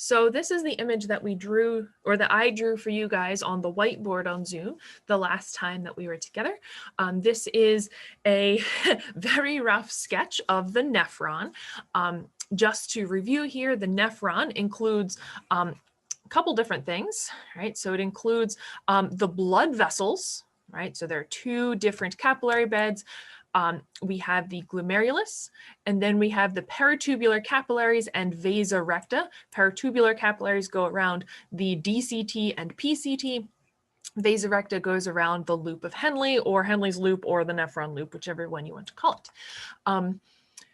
So this is the image that we drew, or that I drew for you guys on the whiteboard on Zoom the last time that we were together. This is a very rough sketch of the nephron. Just to review here, the nephron includes a couple different things, right? So it includes the blood vessels, right? So there are two different capillary beds. We have the glomerulus, and then we have the peritubular capillaries and vasa recta. Peritubular capillaries go around the DCT and PCT. Vasa recta goes around the loop of Henle, or Henle's loop, or the nephron loop, whichever one you want to call it.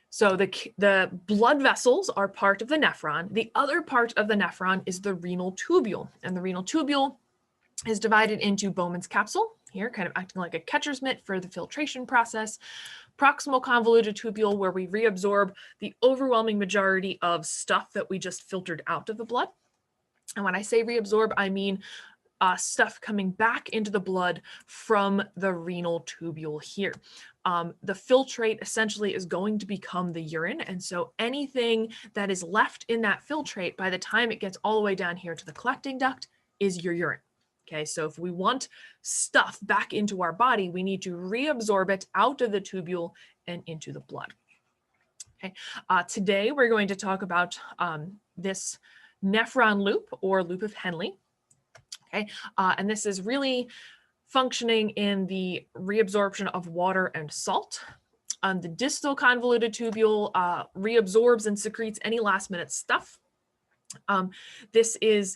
So the blood vessels are part of the nephron. The other part of the nephron is the renal tubule, and the renal tubule is divided into Bowman's capsule, here kind of acting like a catcher's mitt for the filtration process, proximal convoluted tubule, where we reabsorb the overwhelming majority of stuff that we just filtered out of the blood. And when I say reabsorb, I mean stuff coming back into the blood from the renal tubule here. The filtrate essentially is going to become the urine. And so anything that is left in that filtrate by the time it gets all the way down here to the collecting duct is your urine. Okay, so if we want stuff back into our body, we need to reabsorb it out of the tubule and into the blood. Okay, today we're going to talk about this nephron loop, or loop of Henle. Okay, and this is really functioning in the reabsorption of water and salt. The distal convoluted tubule reabsorbs and secretes any last minute stuff. This is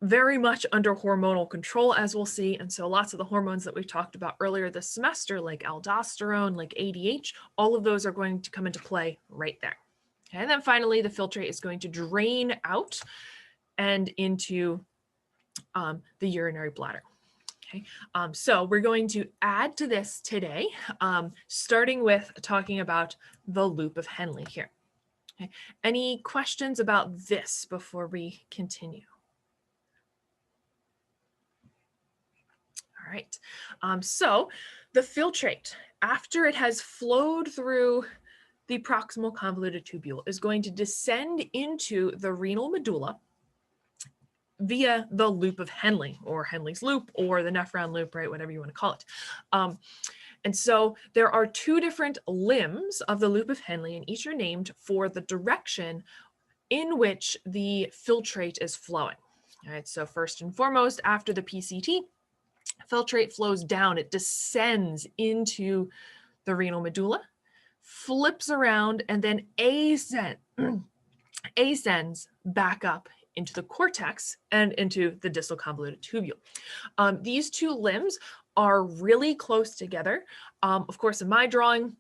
very much under hormonal control, as we'll see. And so lots of the hormones that we talked about earlier this semester, like aldosterone, like ADH, all of those are going to come into play right there. Okay, and then finally, the filtrate is going to drain out and into the urinary bladder. Okay, so we're going to add to this today, starting with talking about the loop of Henle here. Okay, any questions about this before we continue? All right, so the filtrate, after it has flowed through the proximal convoluted tubule, is going to descend into the renal medulla via the loop of Henle, or Henle's loop, or the nephron loop, right, whatever you want to call it. And so there are two different limbs of the loop of Henle, and each are named for the direction in which the filtrate is flowing. All right, so first and foremost, after the PCT, filtrate flows down, it descends into the renal medulla, flips around, and then ascends back up into the cortex and into the distal convoluted tubule. These two limbs are really close together. Of course, in my drawing,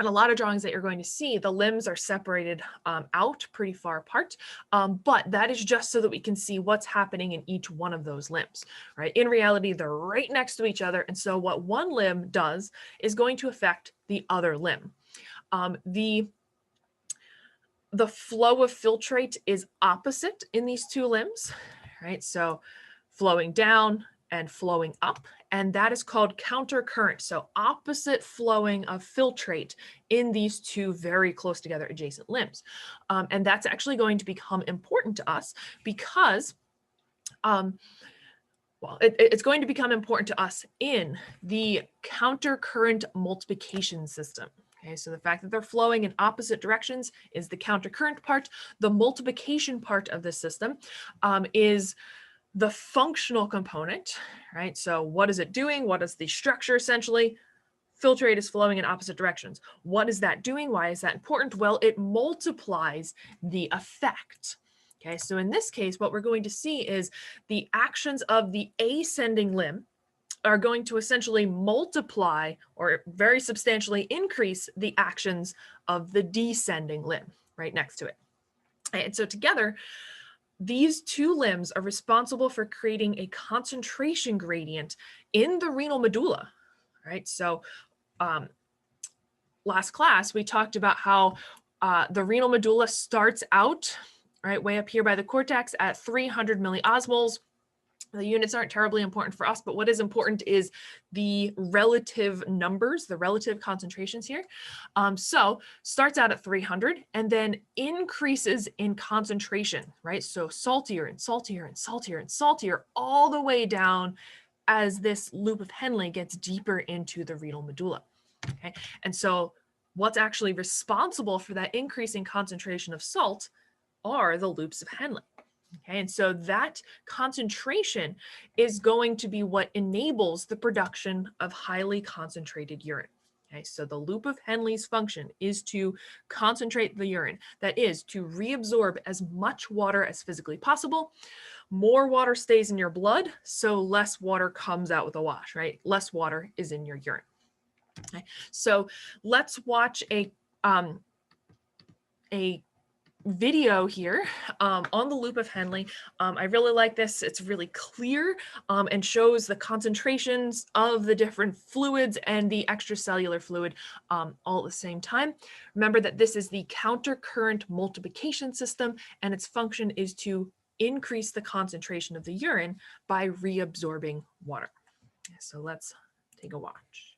and a lot of drawings that you're going to see, the limbs are separated out pretty far apart, but that is just so that we can see what's happening in each one of those limbs, right? In reality, they're right next to each other, and so what one limb does is going to affect the other limb. The flow of filtrate is opposite in these two limbs, right? So flowing down and flowing up, and that is called countercurrent. So opposite flowing of filtrate in these two very close together adjacent limbs. And that's actually going to become important to us because, it's going to become important to us in the countercurrent multiplication system. Okay, so the fact that they're flowing in opposite directions is the countercurrent part. The multiplication part of the system is the functional component, right? So what is it doing? What is the structure essentially? Filtrate is flowing in opposite directions. What is that doing? Why is that important? Well, it multiplies the effect. Okay, so in this case, what we're going to see is the actions of the ascending limb are going to essentially multiply or very substantially increase the actions of the descending limb right next to it. And so together, these two limbs are responsible for creating a concentration gradient in the renal medulla, right? So last class, we talked about how the renal medulla starts out, right, way up here by the cortex at 300 milliosmoles. The units aren't terribly important for us, but what is important is the relative numbers, the relative concentrations here. So starts out at 300 and then increases in concentration, right? So saltier and saltier and saltier and saltier all the way down as this loop of Henle gets deeper into the renal medulla. Okay, and so what's actually responsible for that increasing concentration of salt are the loops of Henle. Okay, and so that concentration is going to be what enables the production of highly concentrated urine. Okay, so the loop of Henle's function is to concentrate the urine, that is, to reabsorb as much water as physically possible. More water stays in your blood, so less water comes out with a wash, right? Less water is in your urine. Okay, so let's watch a video here on the loop of Henle. I really like this. It's really clear and shows the concentrations of the different fluids and the extracellular fluid all at the same time. Remember that this is the countercurrent multiplication system, and its function is to increase the concentration of the urine by reabsorbing water. So let's take a watch.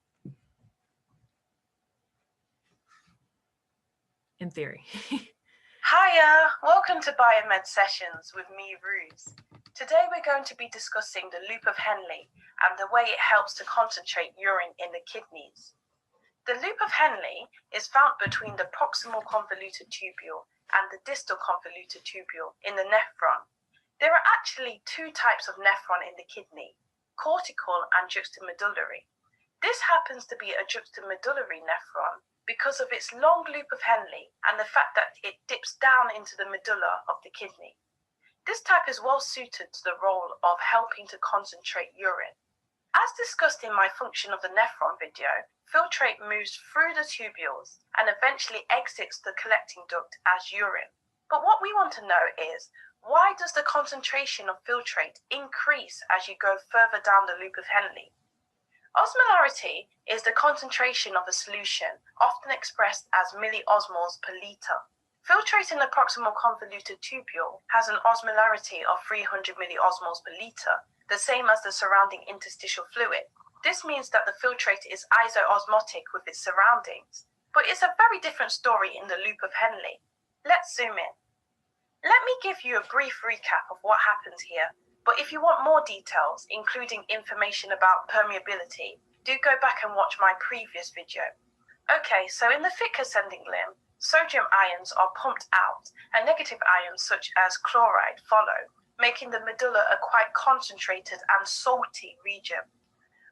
In theory. Hiya, welcome to Biomed Sessions with me, Ruse. Today we're going to be discussing the loop of Henle and the way it helps to concentrate urine in the kidneys. The loop of Henle is found between the proximal convoluted tubule and the distal convoluted tubule in the nephron. There are actually two types of nephron in the kidney, cortical and juxtamedullary. This happens to be a juxtamedullary nephron because of its long loop of Henle and the fact that it dips down into the medulla of the kidney. This type is well suited to the role of helping to concentrate urine. As discussed in my function of the nephron video, filtrate moves through the tubules and eventually exits the collecting duct as urine. But what we want to know is, why does the concentration of filtrate increase as you go further down the loop of Henle? Osmolarity is the concentration of a solution, often expressed as milliosmoles per liter. Filtrate in the proximal convoluted tubule has an osmolarity of 300 milliosmoles per liter, the same as the surrounding interstitial fluid. This means that the filtrate is isoosmotic with its surroundings, but it's a very different story in the loop of Henle. Let's zoom in. Let me give you a brief recap of what happens here. But if you want more details, including information about permeability, do go back and watch my previous video. Okay, so in the thick ascending limb, sodium ions are pumped out and negative ions such as chloride follow, making the medulla a quite concentrated and salty region.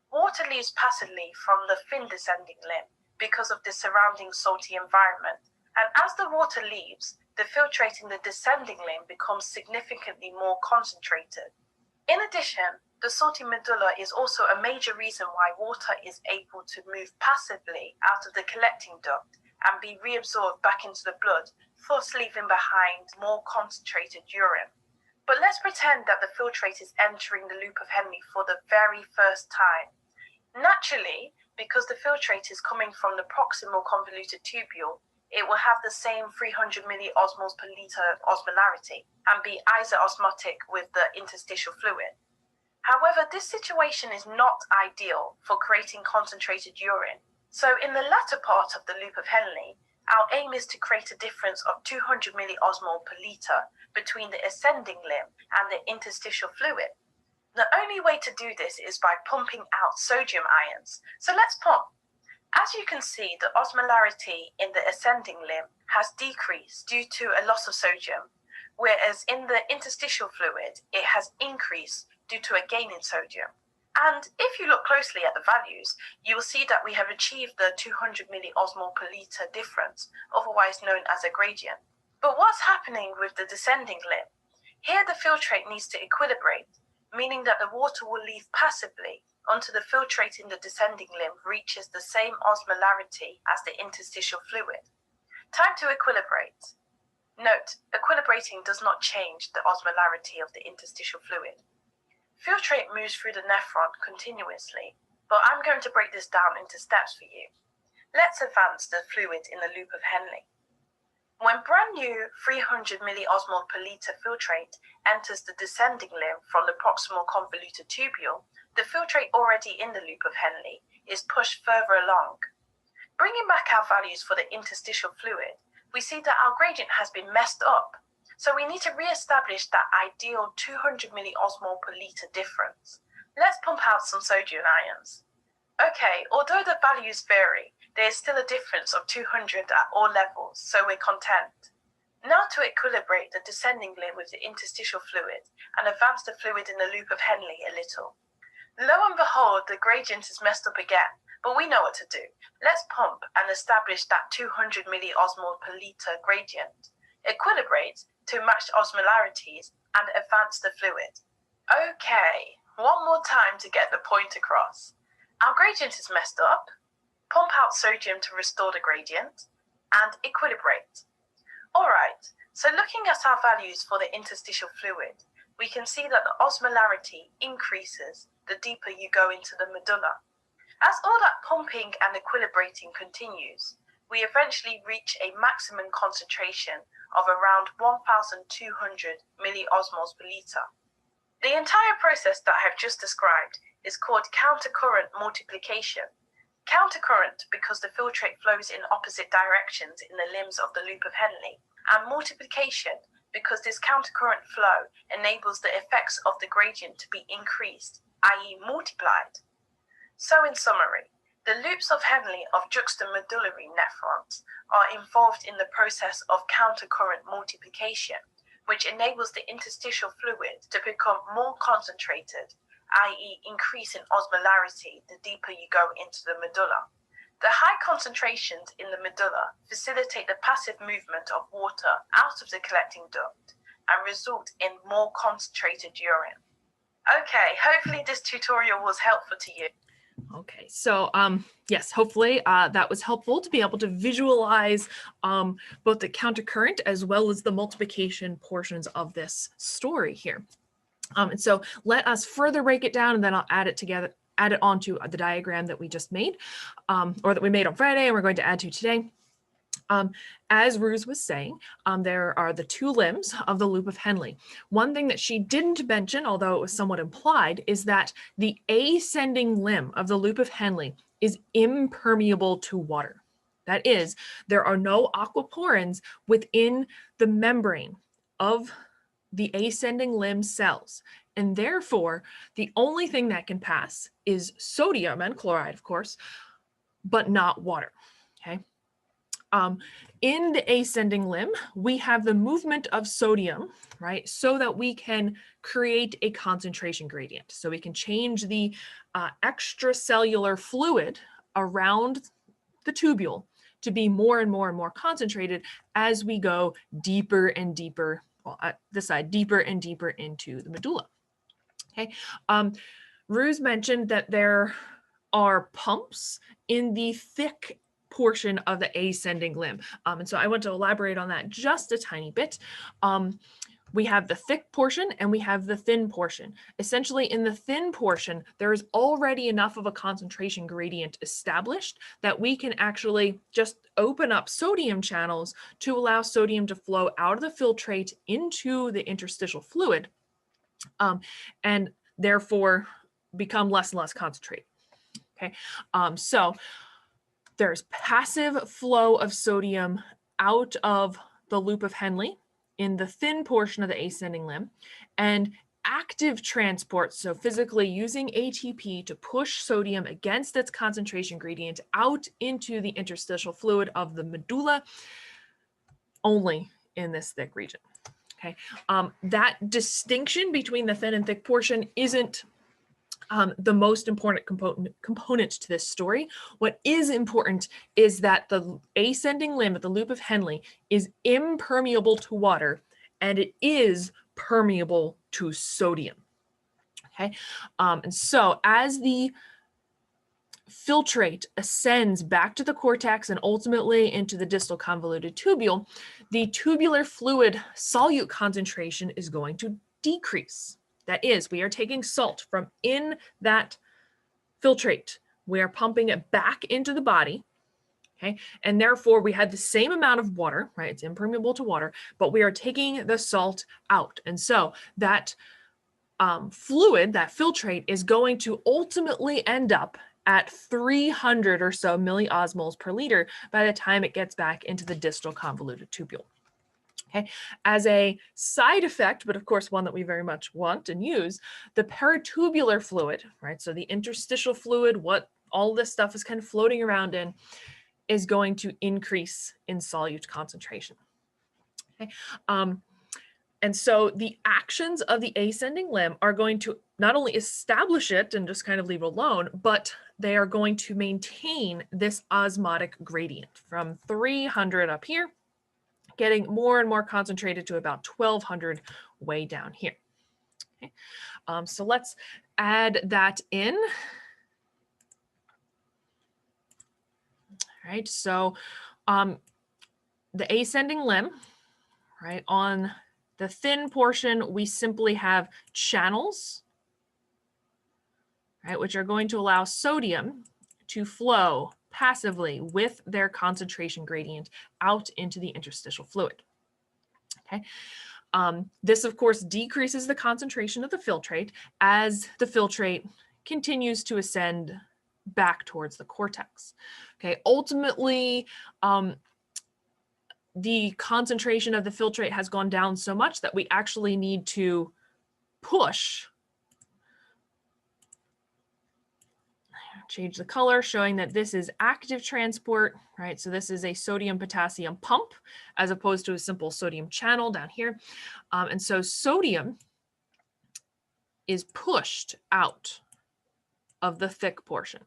Water leaves passively from the thin descending limb because of the surrounding salty environment, and as the water leaves, the filtrate in the descending limb becomes significantly more concentrated. In addition, the salty medulla is also a major reason why water is able to move passively out of the collecting duct and be reabsorbed back into the blood, thus leaving behind more concentrated urine. But let's pretend that the filtrate is entering the loop of Henle for the very first time. Naturally, because the filtrate is coming from the proximal convoluted tubule, it will have the same 300 milliosmoles per liter osmolarity and be isoosmotic with the interstitial fluid. However, this situation is not ideal for creating concentrated urine. So in the latter part of the loop of Henle, our aim is to create a difference of 200 milliosmoles per liter between the ascending limb and the interstitial fluid. The only way to do this is by pumping out sodium ions. So let's pump. As you can see, the osmolarity in the ascending limb has decreased due to a loss of sodium, whereas in the interstitial fluid, it has increased due to a gain in sodium. And if you look closely at the values, you will see that we have achieved the 200 milliosmol per liter difference, otherwise known as a gradient. But what's happening with the descending limb? Here the filtrate needs to equilibrate, meaning that the water will leave passively until the filtrate in the descending limb reaches the same osmolarity as the interstitial fluid. Time to equilibrate. Note, equilibrating does not change the osmolarity of the interstitial fluid. Filtrate moves through the nephron continuously, but I'm going to break this down into steps for you. Let's advance the fluid in the loop of Henle. When brand new 300 milliosmol per litre filtrate enters the descending limb from the proximal convoluted tubule, the filtrate already in the loop of Henle is pushed further along. Bringing back our values for the interstitial fluid, we see that our gradient has been messed up, so we need to re-establish that ideal 200 milliosmol per litre difference. Let's pump out some sodium ions. Okay, although the values vary, there is still a difference of 200 at all levels, so we're content. Now to equilibrate the descending limb with the interstitial fluid and advance the fluid in the loop of Henle a little. Lo and behold, the gradient is messed up again, but we know what to do. Let's pump and establish that 200 milliosmol per litre gradient, equilibrate to match osmolarities, and advance the fluid. Okay, one more time to get the point across. Our gradient is messed up. Pump out sodium to restore the gradient, and equilibrate. Alright, so looking at our values for the interstitial fluid, we can see that the osmolarity increases the deeper you go into the medulla. As all that pumping and equilibrating continues, we eventually reach a maximum concentration of around 1,200 milliosmols per litre. The entire process that I have just described is called countercurrent multiplication. Countercurrent because the filtrate flows in opposite directions in the limbs of the loop of Henle, and multiplication because this countercurrent flow enables the effects of the gradient to be increased, i.e. multiplied. So in summary, the loops of Henle of juxtamedullary nephrons are involved in the process of countercurrent multiplication, which enables the interstitial fluid to become more concentrated, i.e. increase in osmolarity the deeper you go into the medulla. The high concentrations in the medulla facilitate the passive movement of water out of the collecting duct and result in more concentrated urine. Okay, hopefully this tutorial was helpful to you. Okay, so yes, hopefully that was helpful to be able to visualize both the countercurrent as well as the multiplication portions of this story here. And so let us further break it down, and then I'll add it onto the diagram that we just made, or that we made on Friday and we're going to add to today. As Ruse was saying, there are the two limbs of the loop of Henle. One thing that she didn't mention, although it was somewhat implied, is that the ascending limb of the loop of Henle is impermeable to water. That is, there are no aquaporins within the membrane of the ascending limb cells, and therefore the only thing that can pass is sodium and chloride, of course, but not water. Okay. In the ascending limb, we have the movement of sodium, right, so that we can create a concentration gradient. So we can change the extracellular fluid around the tubule to be more and more and more concentrated as we go deeper and deeper, well, at this side, deeper and deeper into the medulla. Okay. Ruse mentioned that there are pumps in the thick portion of the ascending limb. And so I want to elaborate on that just a tiny bit. We have the thick portion and we have the thin portion. Essentially, in the thin portion, there is already enough of a concentration gradient established that we can actually just open up sodium channels to allow sodium to flow out of the filtrate into the interstitial fluid, and therefore become less and less concentrated. Okay, so there's passive flow of sodium out of the loop of Henle in the thin portion of the ascending limb, and active transport, so physically using ATP to push sodium against its concentration gradient out into the interstitial fluid of the medulla, only in this thick region. Okay, that distinction between the thin and thick portion isn't the most important component to this story. What is important is that the ascending limb of the loop of Henle is impermeable to water, and it is permeable to sodium. Okay, and so as the filtrate ascends back to the cortex and ultimately into the distal convoluted tubule, the tubular fluid solute concentration is going to decrease. That is, we are taking salt from in that filtrate. We are pumping it back into the body, Okay, and therefore we had the same amount of water, right? It's impermeable to water, but we are taking the salt out. And so that fluid, that filtrate, is going to ultimately end up at 300 or so milliosmoles per liter by the time it gets back into the distal convoluted tubule. Okay, as a side effect, but of course one that we very much want and use, the peritubular fluid, right? So the interstitial fluid, what all this stuff is kind of floating around in, is going to increase in solute concentration. Okay. And so the actions of the ascending limb are going to not only establish it and just kind of leave it alone, but they are going to maintain this osmotic gradient from 300 up here, getting more and more concentrated to about 1200 way down here. Okay. So let's add that in. All right, so the ascending limb, right, on the thin portion, we simply have channels, right, which are going to allow sodium to flow passively with their concentration gradient out into the interstitial fluid. Okay. This, of course, decreases the concentration of the filtrate as the filtrate continues to ascend back towards the cortex. Okay. Ultimately, the concentration of the filtrate has gone down so much that we actually need to push, change the color, showing that this is active transport, right? So this is a sodium-potassium pump as opposed to a simple sodium channel down here. And so sodium is pushed out of the thick portion.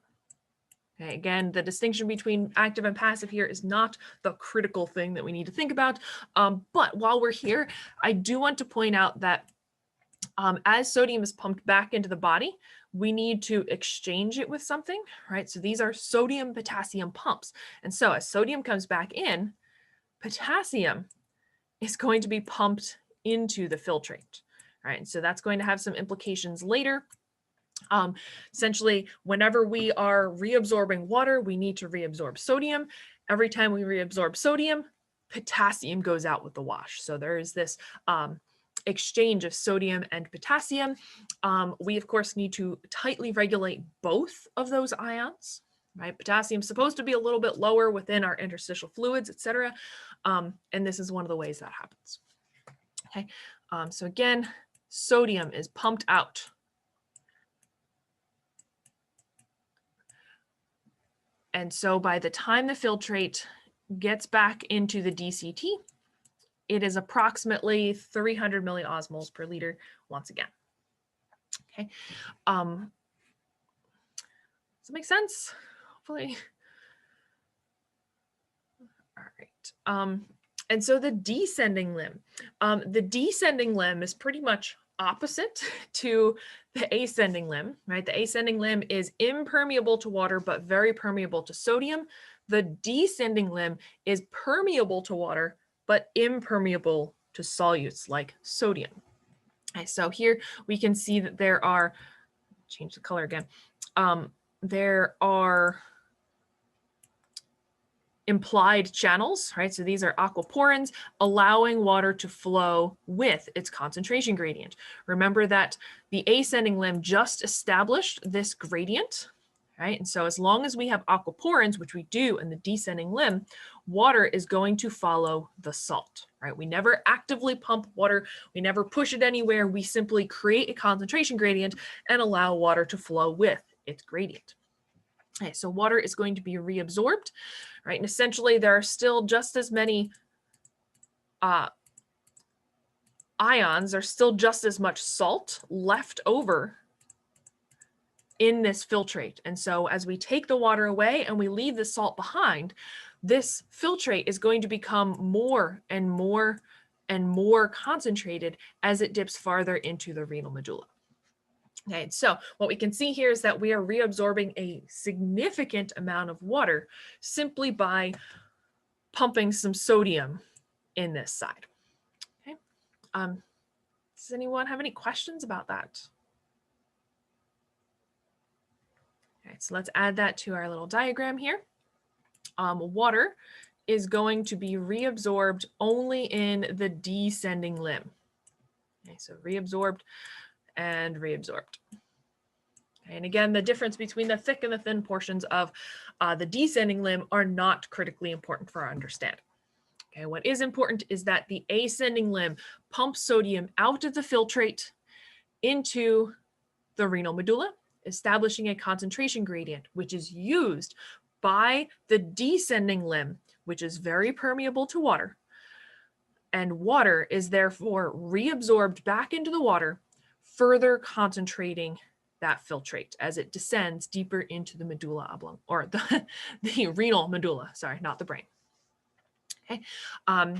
Okay, again, the distinction between active and passive here is not the critical thing that we need to think about. But while we're here, I do want to point out that as sodium is pumped back into the body, we need to exchange it with something, right? So these are sodium-potassium pumps. And so as sodium comes back in, potassium is going to be pumped into the filtrate, right? And so that's going to have some implications later. Essentially, whenever we are reabsorbing water, we need to reabsorb sodium. Every time we reabsorb sodium, potassium goes out with the wash. So there is this exchange of sodium and potassium. We, of course, need to tightly regulate both of those ions, right? Potassium is supposed to be a little bit lower within our interstitial fluids, etc. And this is one of the ways that happens. Okay, so again, sodium is pumped out. And so by the time the filtrate gets back into the DCT, it is approximately 300 milliosmoles per liter once again. Okay. Does that make sense? Hopefully. All right. And so the descending limb. The descending limb is pretty much opposite to the ascending limb, right? The ascending limb is impermeable to water, but very permeable to sodium. The descending limb is permeable to water, but impermeable to solutes like sodium. Okay, so here we can see that there are, change the color again, there are implied channels, right? So these are aquaporins allowing water to flow with its concentration gradient. Remember that the ascending limb just established this gradient, right? And so as long as we have aquaporins, which we do in the descending limb, water is going to follow the salt, right? We never actively pump water. We never push it anywhere. We simply create a concentration gradient and allow water to flow with its gradient. Okay, so water is going to be reabsorbed, right? And essentially there are still just as many ions, there's still just as much salt left over in this filtrate. And so as we take the water away and we leave the salt behind, this filtrate is going to become more and more and more concentrated as it dips farther into the renal medulla. Okay, so what we can see here is that we are reabsorbing a significant amount of water simply by pumping some sodium in this side. Okay, does anyone have any questions about that? Okay, so let's add that to our little diagram here. water is going to be reabsorbed only in the descending limb. Okay, so reabsorbed and reabsorbed. Okay, and again, the difference between the thick and the thin portions of the descending limb are not critically important for our understanding. Okay, what is important is that the ascending limb pumps sodium out of the filtrate into the renal medulla, establishing a concentration gradient, which is used by the descending limb, which is very permeable to water. And water is therefore reabsorbed back into the water, further concentrating that filtrate as it descends deeper into the medulla oblongata, or the renal medulla, sorry, not the brain. Okay,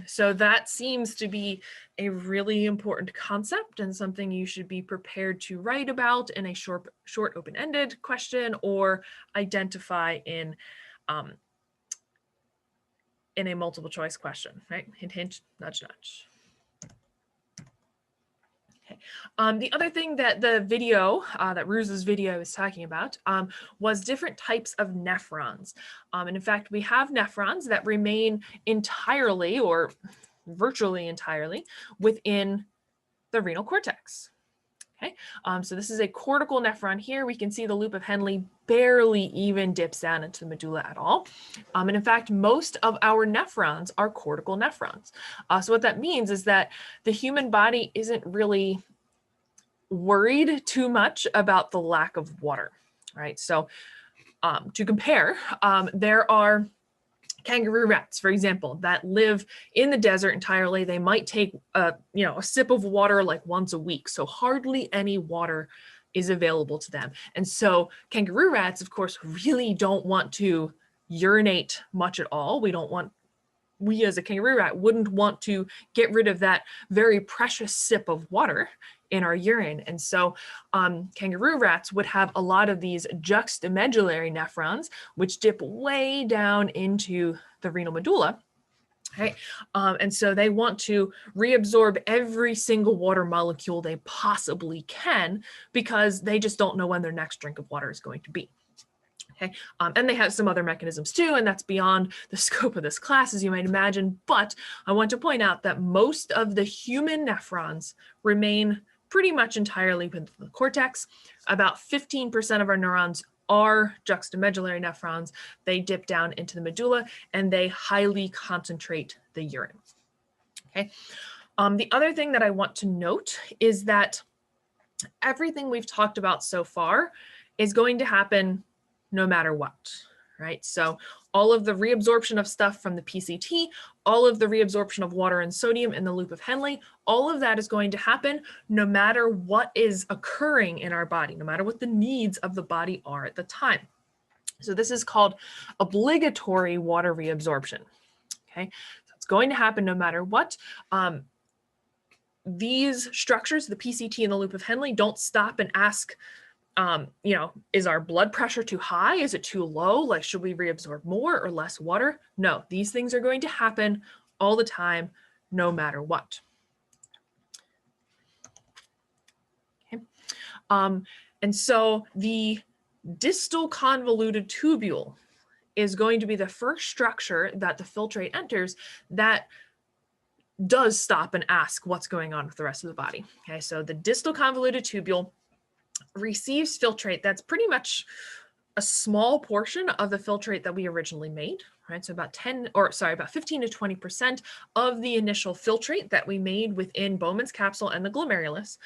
so that seems to be a really important concept and something you should be prepared to write about in a short open-ended question or identify in a multiple choice question, right? Hint, hint, nudge, nudge. Okay. The other thing that the video, that Ruse's video is talking about, was different types of nephrons. And in fact, we have nephrons that remain entirely or virtually entirely within the renal cortex. Okay, so this is a cortical nephron here. We can see the loop of Henle barely even dips down into the medulla at all. And in fact, most of our nephrons are cortical nephrons. So what that means is that the human body isn't really worried too much about the lack of water, right? So to compare, there are kangaroo rats, for example, that live in the desert entirely. They might take a sip of water like once a week. So hardly any water is available to them. And so kangaroo rats, of course, really don't want to urinate much at all. We as a kangaroo rat wouldn't want to get rid of that very precious sip of water in our urine. And so kangaroo rats would have a lot of these juxtamedullary nephrons, which dip way down into the renal medulla. Right? And so they want to reabsorb every single water molecule they possibly can because they just don't know when their next drink of water is going to be. Okay, and they have some other mechanisms too, and that's beyond the scope of this class, as you might imagine. But I want to point out that most of the human nephrons remain pretty much entirely within the cortex. About 15% of our neurons are juxtamedullary nephrons. They dip down into the medulla and they highly concentrate the urine. Okay. The other thing that I want to note is that everything we've talked about so far is going to happen no matter what, right? So all of the reabsorption of stuff from the PCT, all of the reabsorption of water and sodium in the loop of Henle, all of that is going to happen no matter what is occurring in our body, no matter what the needs of the body are at the time. So this is called obligatory water reabsorption, okay? So it's going to happen no matter what. These structures, the PCT and the loop of Henle, don't stop and ask, is our blood pressure too high? Is it too low? Like, should we reabsorb more or less water? No, these things are going to happen all the time, no matter what. Okay. And so the distal convoluted tubule is going to be the first structure that the filtrate enters that does stop and ask what's going on with the rest of the body. Okay, so the distal convoluted tubule receives filtrate that's pretty much a small portion of the filtrate that we originally made, right? So about 15 to 20% of the initial filtrate that we made within Bowman's capsule and the glomerulus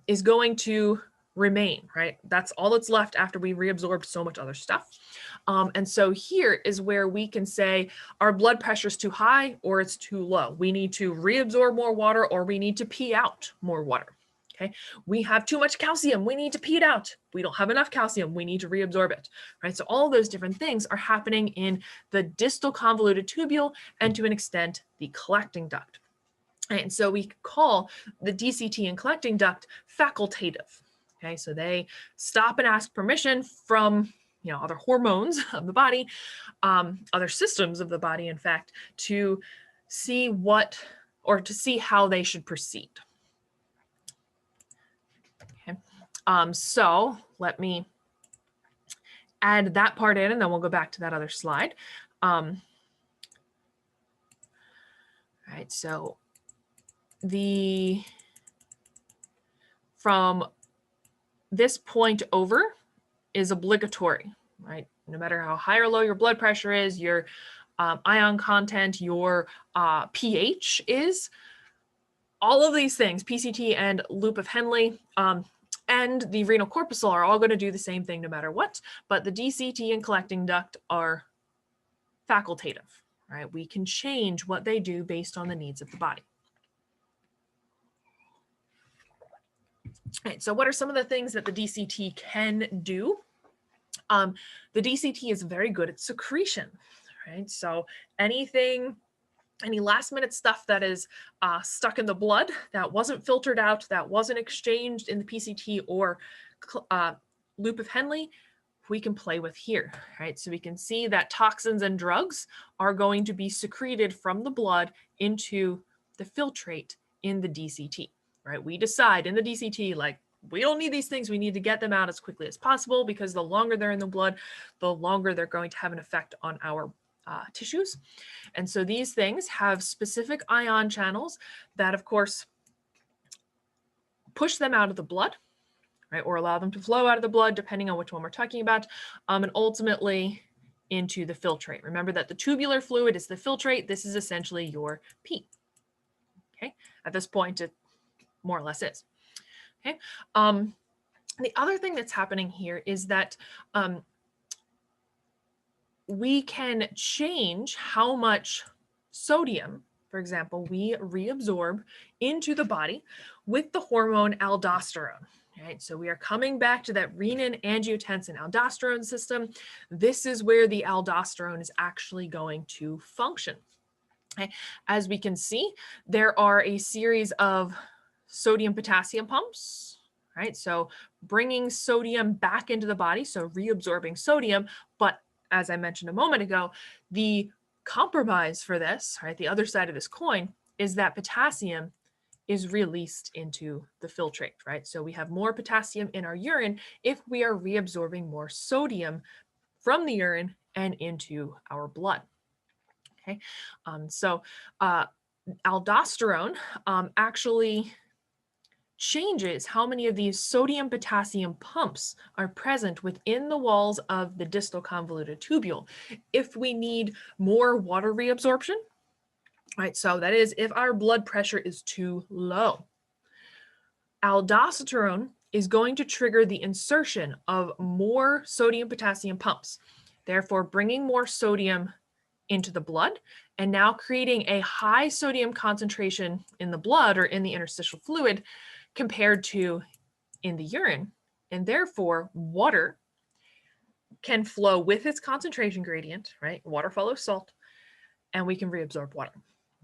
is going to remain, right? That's all that's left after we reabsorbed so much other stuff. And so here is where we can say our blood pressure is too high or it's too low. We need to reabsorb more water or we need to pee out more water. Okay, we have too much calcium, we need to pee it out. We don't have enough calcium, we need to reabsorb it, right? So all those different things are happening in the distal convoluted tubule and to an extent, the collecting duct. Right? And so we call the DCT and collecting duct facultative. Okay, so they stop and ask permission from other hormones of the body, other systems of the body, in fact, to see how they should proceed. So let me add that part in and then we'll go back to that other slide. Right, so from this point over is obligatory, right? No matter how high or low your blood pressure is, your ion content, your pH is, all of these things, PCT and loop of Henle, and the renal corpuscle are all going to do the same thing no matter what, but the DCT and collecting duct are facultative, right? We can change what they do based on the needs of the body. All right, so what are some of the things that the DCT can do? The DCT is very good at secretion, right? So any last minute stuff that is stuck in the blood that wasn't filtered out, that wasn't exchanged in the PCT or loop of Henle, we can play with here, right? So we can see that toxins and drugs are going to be secreted from the blood into the filtrate in the DCT, right? We decide in the DCT, like, we don't need these things. We need to get them out as quickly as possible, because the longer they're in the blood, the longer they're going to have an effect on our tissues. And so these things have specific ion channels that, of course, push them out of the blood, right, or allow them to flow out of the blood, depending on which one we're talking about, and ultimately into the filtrate. Remember that the tubular fluid is the filtrate. This is essentially your pee. Okay, at this point, it more or less is. Okay, the other thing that's happening here is that we can change how much sodium, for example, we reabsorb into the body with the hormone aldosterone. Right, so we are coming back to that renin, angiotensin, aldosterone system. This is where the aldosterone is actually going to function. Okay. As we can see, there are a series of sodium-potassium pumps, right? So bringing sodium back into the body, so reabsorbing sodium, but as I mentioned a moment ago, the compromise for this, right, the other side of this coin, is that potassium is released into the filtrate, right? So we have more potassium in our urine if we are reabsorbing more sodium from the urine and into our blood. Okay, so aldosterone actually changes how many of these sodium-potassium pumps are present within the walls of the distal convoluted tubule. If we need more water reabsorption, right, so that is if our blood pressure is too low, aldosterone is going to trigger the insertion of more sodium-potassium pumps, therefore bringing more sodium into the blood and now creating a high sodium concentration in the blood or in the interstitial fluid compared to in the urine. And therefore, water can flow with its concentration gradient, right? Water follows salt, and we can reabsorb water.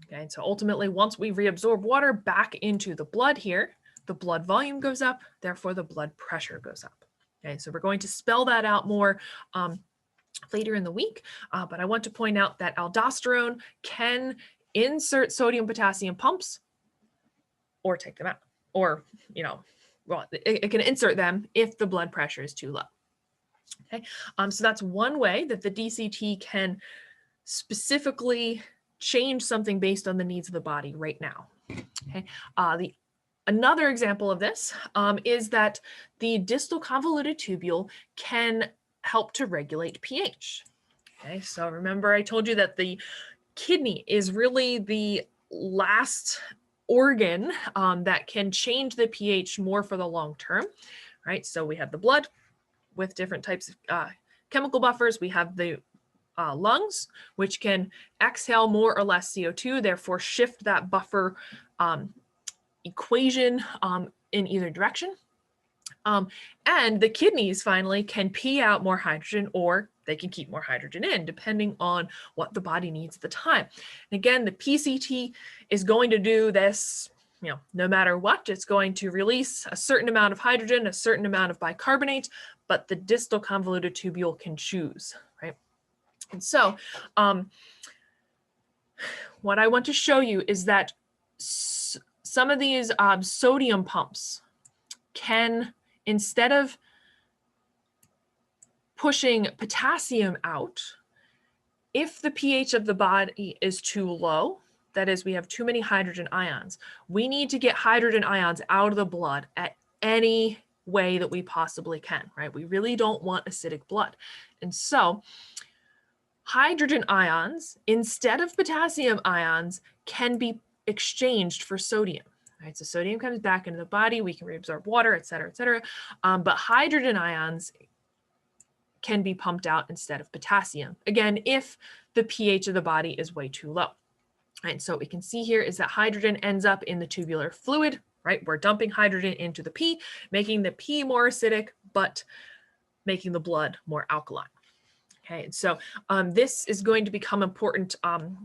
Okay, and so ultimately, once we reabsorb water back into the blood here, the blood volume goes up, therefore the blood pressure goes up. Okay, so we're going to spell that out more later in the week, but I want to point out that aldosterone can insert sodium-potassium pumps or take them out, or, well, it can insert them if the blood pressure is too low. Okay, so that's one way that the DCT can specifically change something based on the needs of the body right now. Okay, another example of this is that the distal convoluted tubule can help to regulate pH. Okay, so remember I told you that the kidney is really the last organ that can change the pH more for the long term, right? So we have the blood with different types of chemical buffers. We have the lungs, which can exhale more or less CO2, therefore shift that buffer equation in either direction. And the kidneys finally can pee out more hydrogen, or they can keep more hydrogen in, depending on what the body needs at the time. And again, the PCT is going to do this, no matter what. It's going to release a certain amount of hydrogen, a certain amount of bicarbonate, but the distal convoluted tubule can choose, right? And so what I want to show you is that some of these sodium pumps can, instead of pushing potassium out, If the pH of the body is too low, that is, we have too many hydrogen ions, we need to get hydrogen ions out of the blood at any way that we possibly can, right? We really don't want acidic blood. And so hydrogen ions, instead of potassium ions, can be exchanged for sodium. Right, so sodium comes back into the body, we can reabsorb water, et cetera, et cetera. But hydrogen ions can be pumped out instead of potassium. Again, if the pH of the body is way too low. Right, so what we can see here is that hydrogen ends up in the tubular fluid, right? We're dumping hydrogen into the pee, making the pee more acidic, but making the blood more alkaline. Okay, and so this is going to become important,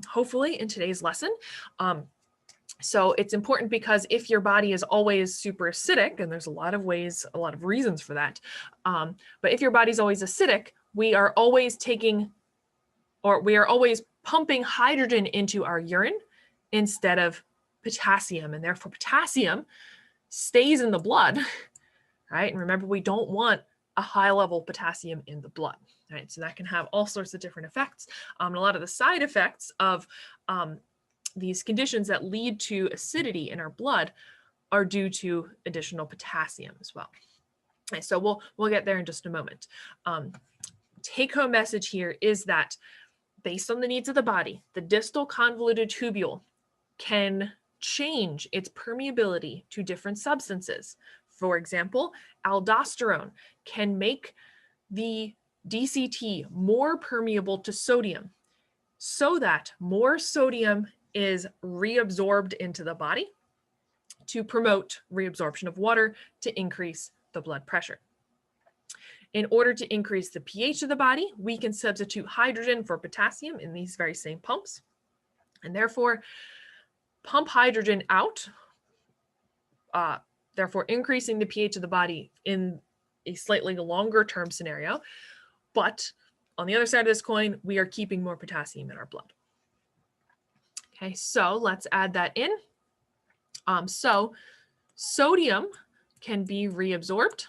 hopefully, in today's lesson. So it's important because if your body is always super acidic, and there's a lot of ways, a lot of reasons for that, but if your body's always acidic, we are always pumping hydrogen into our urine instead of potassium, and therefore potassium stays in the blood, right? And remember, we don't want a high level of potassium in the blood, right? So that can have all sorts of different effects. And a lot of the side effects of these conditions that lead to acidity in our blood are due to additional potassium as well. And so we'll get there in just a moment. Take home message here is that based on the needs of the body, the distal convoluted tubule can change its permeability to different substances. For example, aldosterone can make the DCT more permeable to sodium so that more sodium is reabsorbed into the body to promote reabsorption of water to increase the blood pressure. In order to increase the pH of the body, we can substitute hydrogen for potassium in these very same pumps, and therefore pump hydrogen out, therefore increasing the pH of the body in a slightly longer term scenario. But on the other side of this coin, we are keeping more potassium in our blood. Okay, so let's add that in. So sodium can be reabsorbed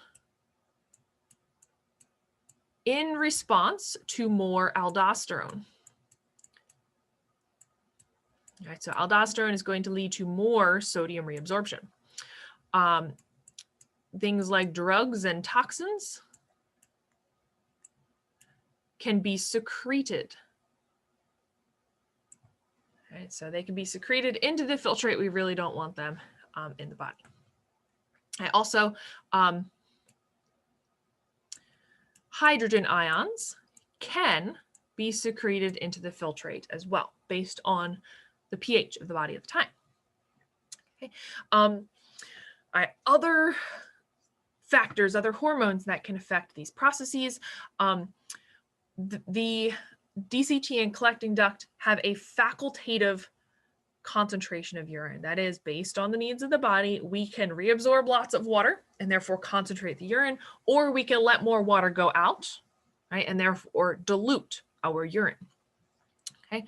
in response to more aldosterone. All right, so aldosterone is going to lead to more sodium reabsorption. Things like drugs and toxins can be secreted. All right, so they can be secreted into the filtrate. We really don't want them in the body. And also, hydrogen ions can be secreted into the filtrate as well, based on the pH of the body at the time. Okay. Other factors, other hormones that can affect these processes, the DCT and collecting duct have a facultative concentration of urine. That is, based on the needs of the body, we can reabsorb lots of water and therefore concentrate the urine, or we can let more water go out, right, and therefore dilute our urine. Okay,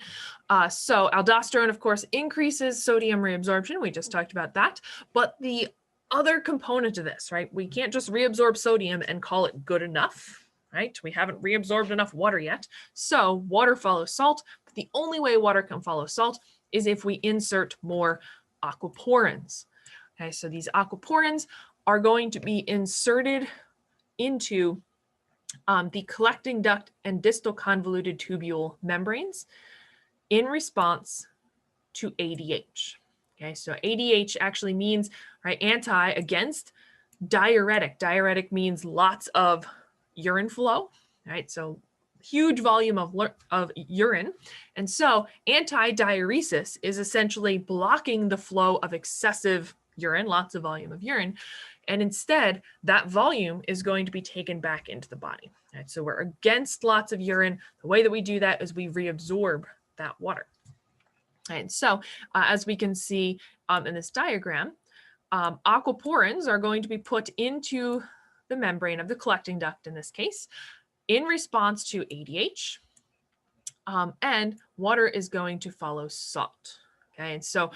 so aldosterone, of course, increases sodium reabsorption. We just talked about that. But the other component of this, right, we can't just reabsorb sodium and call it good enough, right? We haven't reabsorbed enough water yet. So water follows salt. But the only way water can follow salt is if we insert more aquaporins. Okay, so these aquaporins are going to be inserted into the collecting duct and distal convoluted tubule membranes in response to ADH. Okay, so ADH actually means, right, anti, against, diuretic. Diuretic means lots of urine flow, right? So huge volume of urine. And so anti-diuresis is essentially blocking the flow of excessive urine, lots of volume of urine. And instead, that volume is going to be taken back into the body. Right? So we're against lots of urine. The way that we do that is we reabsorb that water. And so as we can see in this diagram, aquaporins are going to be put into the membrane of the collecting duct in this case in response to ADH, and water is going to follow salt. Okay, and so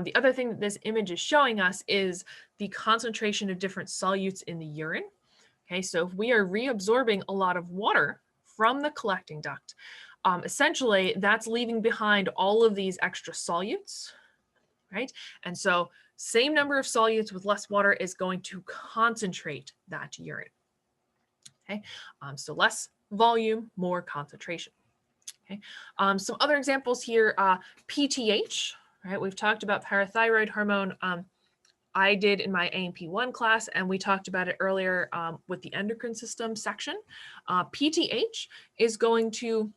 the other thing that this image is showing us is the concentration of different solutes in the urine. Okay, so if we are reabsorbing a lot of water from the collecting duct, essentially that's leaving behind all of these extra solutes, right? And so same number of solutes with less water is going to concentrate that urine. Okay, so less volume, more concentration. Okay, some other examples here, PTH, right? We've talked about parathyroid hormone. I did in my A&P1 class, and we talked about it earlier with the endocrine system section. PTH is going to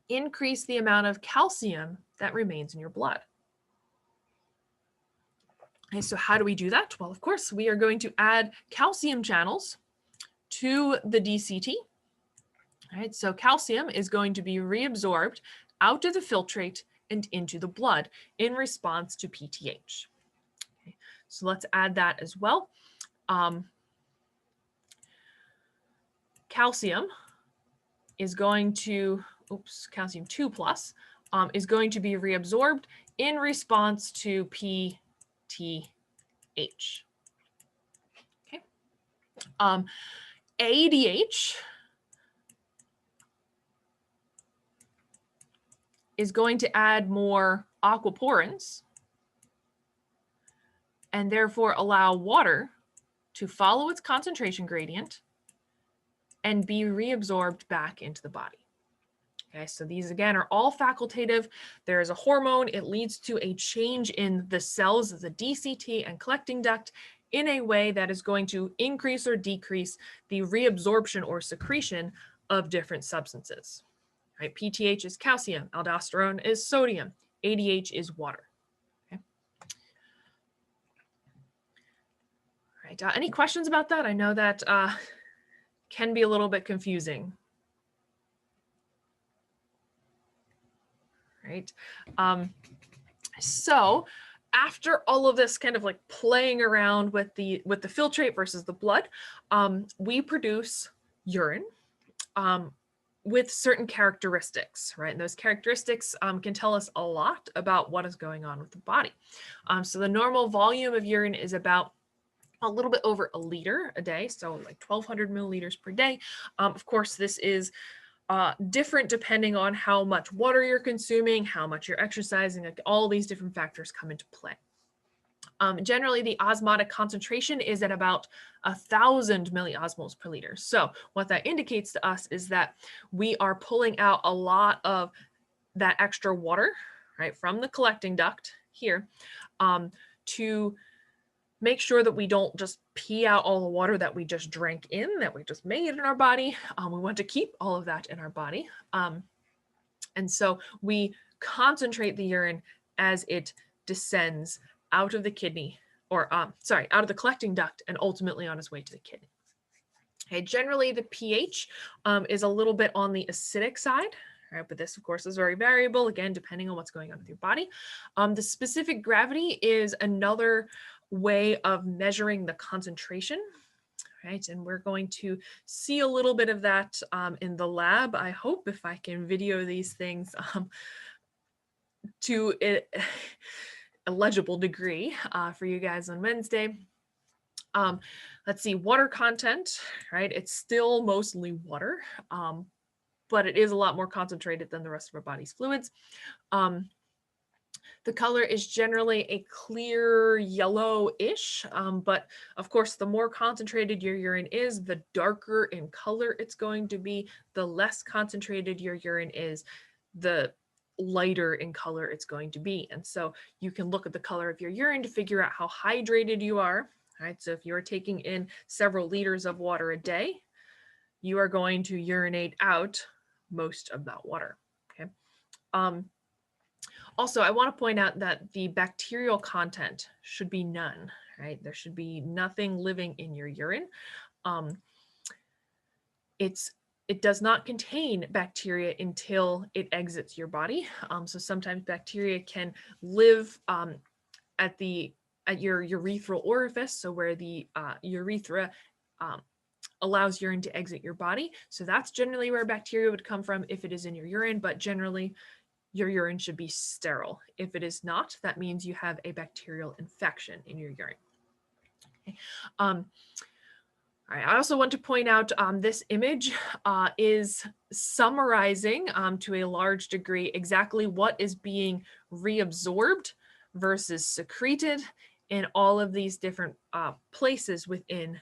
increase the amount of calcium that remains in your blood. Okay, so how do we do that? Well, of course, we are going to add calcium channels to the DCT. All right, so calcium is going to be reabsorbed out of the filtrate and into the blood in response to PTH. Okay, so let's add that as well. Calcium is going to, calcium 2 plus, is going to be reabsorbed in response to PTH. Okay. ADH is going to add more aquaporins and therefore allow water to follow its concentration gradient and be reabsorbed back into the body. Okay, so these again are all facultative. There is a hormone. It leads to a change in the cells of the DCT and collecting duct in a way that is going to increase or decrease the reabsorption or secretion of different substances. Right? PTH is calcium, aldosterone is sodium, ADH is water. Okay. All right. Any questions about that? I know that can be a little bit confusing. Right. So after all of this kind of like playing around with the filtrate versus the blood, we produce urine with certain characteristics, right? And those characteristics can tell us a lot about what is going on with the body. So the normal volume of urine is about a little bit over a liter a day, so like 1,200 milliliters per day. Of course, this is different depending on how much water you're consuming, how much you're exercising, like all these different factors come into play. Generally, the osmotic concentration is at about 1,000 milliosmoles per liter. So what that indicates to us is that we are pulling out a lot of that extra water, right, from the collecting duct here to make sure that we don't just pee out all the water that we just drank in, that we just made in our body. We want to keep all of that in our body. And so we concentrate the urine as it descends out of the kidney, or out of the collecting duct and ultimately on its way to the kidney. Okay, generally the pH is a little bit on the acidic side. Right, but this, of course, is very variable, again, depending on what's going on with your body. The specific gravity is another way of measuring the concentration, right? And we're going to see a little bit of that in the lab, I hope, if I can video these things to a legible degree for you guys on Wednesday. Let's see, water content, right? It's still mostly water, but it is a lot more concentrated than the rest of our body's fluids. The color is generally a clear yellowish, but of course, the more concentrated your urine is, the darker in color it's going to be. The less concentrated your urine is, the lighter in color it's going to be. And so you can look at the color of your urine to figure out how hydrated you are. Right? So if you're taking in several liters of water a day, you are going to urinate out most of that water. Okay. Also, I want to point out that the bacterial content should be none, right? There should be nothing living in your urine. It does not contain bacteria until it exits your body. So sometimes bacteria can live at your urethral orifice, so where the urethra allows urine to exit your body. So that's generally where bacteria would come from if it is in your urine, but generally your urine should be sterile. If it is not, that means you have a bacterial infection in your urine. Okay. All All right, I also want to point out this image is summarizing to a large degree exactly what is being reabsorbed versus secreted in all of these different places within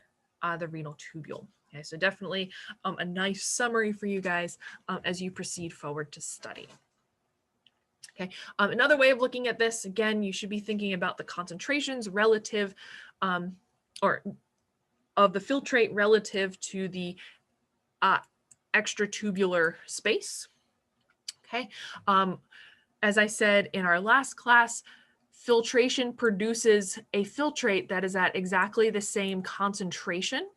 the renal tubule. Okay, so definitely a nice summary for you guys as you proceed forward to study. Okay, another way of looking at this, again, you should be thinking about the concentrations relative or of the filtrate relative to the extratubular space. Okay, as I said in our last class, filtration produces a filtrate that is at exactly the same concentration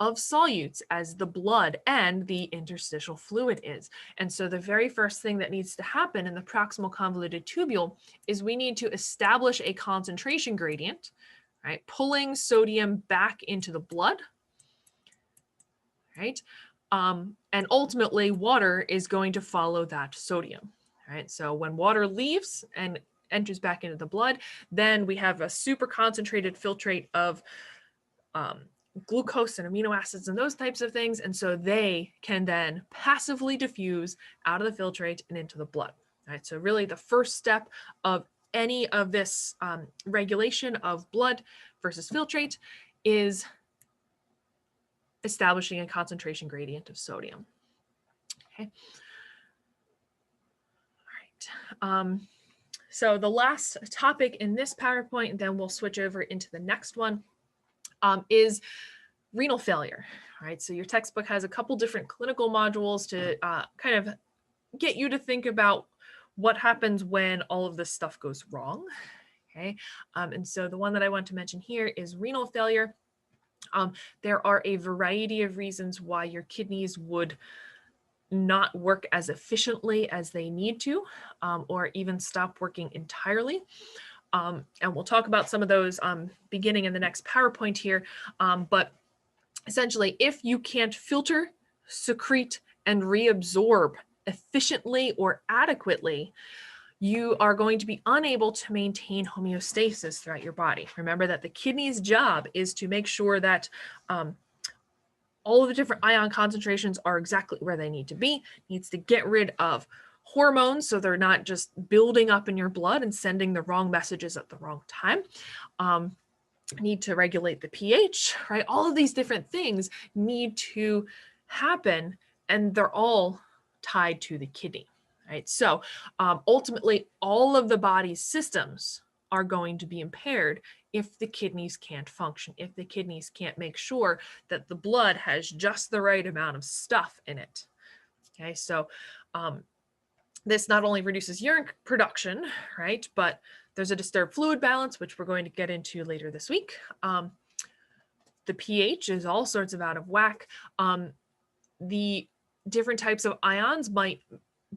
of solutes as the blood and the interstitial fluid is. And so the very first thing that needs to happen in the proximal convoluted tubule is we need to establish a concentration gradient, right? Pulling sodium back into the blood, right? And ultimately water is going to follow that sodium, right? So when water leaves and enters back into the blood, then we have a super concentrated filtrate of glucose and amino acids and those types of things. And so they can then passively diffuse out of the filtrate and into the blood, right? So really the first step of any of this regulation of blood versus filtrate is establishing a concentration gradient of sodium. Okay. All right. So the last topic in this PowerPoint, then we'll switch over into the next one, is renal failure. All right. So your textbook has a couple different clinical modules to kind of get you to think about what happens when all of this stuff goes wrong. Okay. And so the one that I want to mention here is renal failure. There are a variety of reasons why your kidneys would not work as efficiently as they need to, or even stop working entirely. And we'll talk about some of those beginning in the next PowerPoint here. But essentially, if you can't filter, secrete, and reabsorb efficiently or adequately, you are going to be unable to maintain homeostasis throughout your body. Remember that the kidney's job is to make sure that all of the different ion concentrations are exactly where they need to be. It needs to get rid of hormones so they're not just building up in your blood and sending the wrong messages at the wrong time. Need to regulate the pH, right? All of these different things need to happen, and they're all tied to the kidney, right? So ultimately, all of the body's systems are going to be impaired if the kidneys can't function, if the kidneys can't make sure that the blood has just the right amount of stuff in it. Okay, so this not only reduces urine production, right, but there's a disturbed fluid balance, which we're going to get into later this week. The pH is all sorts of out of whack. The different types of ions might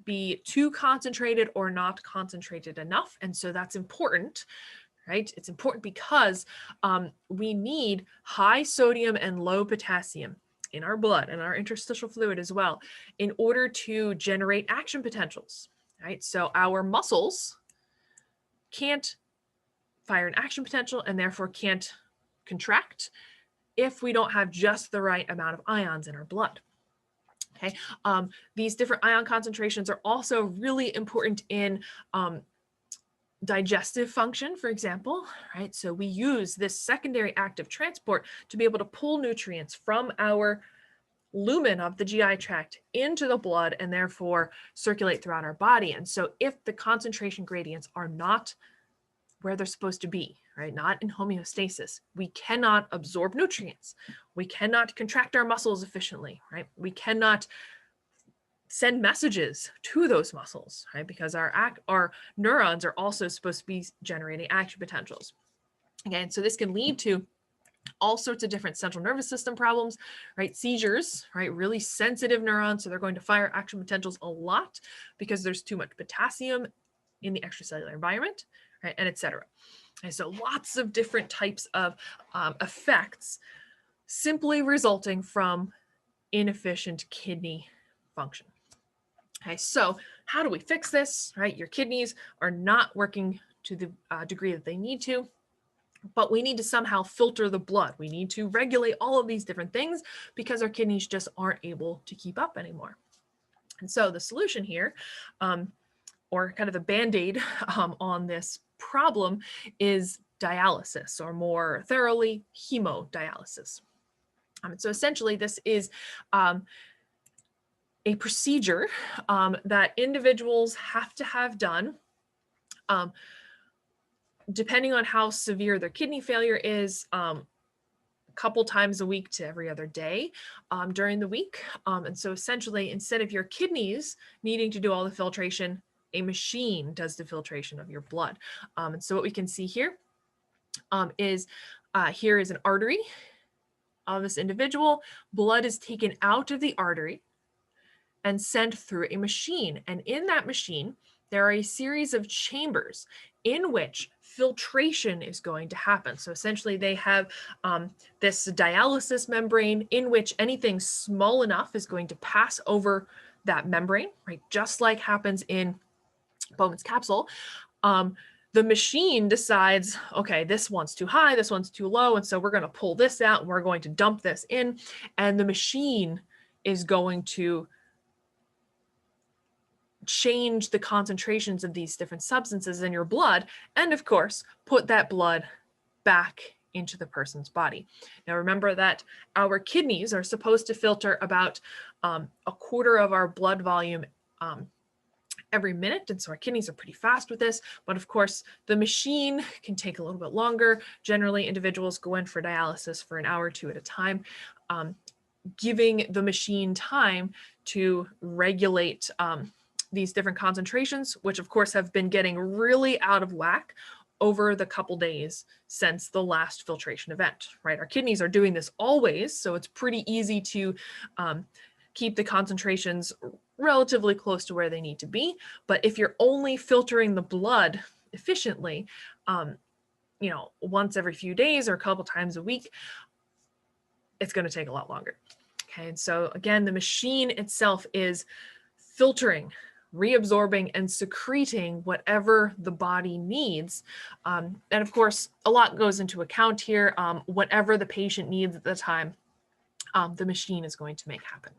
be too concentrated or not concentrated enough. And so that's important, right? It's important because we need high sodium and low potassium in our blood and our interstitial fluid as well in order to generate action potentials, right? So our muscles can't fire an action potential and therefore can't contract if we don't have just the right amount of ions in our blood. Okay, these different ion concentrations are also really important in digestive function, for example, right? So we use this secondary active transport to be able to pull nutrients from our lumen of the GI tract into the blood and therefore circulate throughout our body. And so if the concentration gradients are not where they're supposed to be, right, not in homeostasis, we cannot absorb nutrients. We cannot contract our muscles efficiently, right? We cannot send messages to those muscles, right? Because our neurons are also supposed to be generating action potentials. Again, so this can lead to all sorts of different central nervous system problems, right? Seizures, right? Really sensitive neurons, so they're going to fire action potentials a lot because there's too much potassium in the extracellular environment, right? And et cetera. And so lots of different types of effects simply resulting from inefficient kidney function. Okay, so how do we fix this, right? Your kidneys are not working to the degree that they need to. but we need to somehow filter the blood. We need to regulate all of these different things because our kidneys just aren't able to keep up anymore. And so the solution here, or kind of the Band-Aid on this problem, is dialysis, or more thoroughly, hemodialysis. So essentially this is a procedure that individuals have to have done depending on how severe their kidney failure is, a couple times a week to every other day during the week. And so essentially, instead of your kidneys needing to do all the filtration, a machine does the filtration of your blood. And so what we can see here is here is an artery of this individual. Blood is taken out of the artery and sent through a machine. And in that machine, there are a series of chambers in which filtration is going to happen. So essentially they have this dialysis membrane in which anything small enough is going to pass over that membrane, right? Just like happens in Bowman's capsule. The machine decides, okay, this one's too high, this one's too low, and so we're going to pull this out and we're going to dump this in, and the machine is going to change the concentrations of these different substances in your blood, and of course, put that blood back into the person's body. Now, remember that our kidneys are supposed to filter about a quarter of our blood volume every minute, and so our kidneys are pretty fast with this, but of course, the machine can take a little bit longer. Generally, individuals go in for dialysis for an hour or two at a time, giving the machine time to regulate these different concentrations, which of course have been getting really out of whack over the couple days since the last filtration event, right? Our kidneys are doing this always, so it's pretty easy to keep the concentrations relatively close to where they need to be. But if you're only filtering the blood efficiently, once every few days or a couple times a week, it's going to take a lot longer. Okay, and so again, the machine itself is filtering, reabsorbing, and secreting whatever the body needs. And of course, a lot goes into account here. Whatever the patient needs at the time, the machine is going to make happen.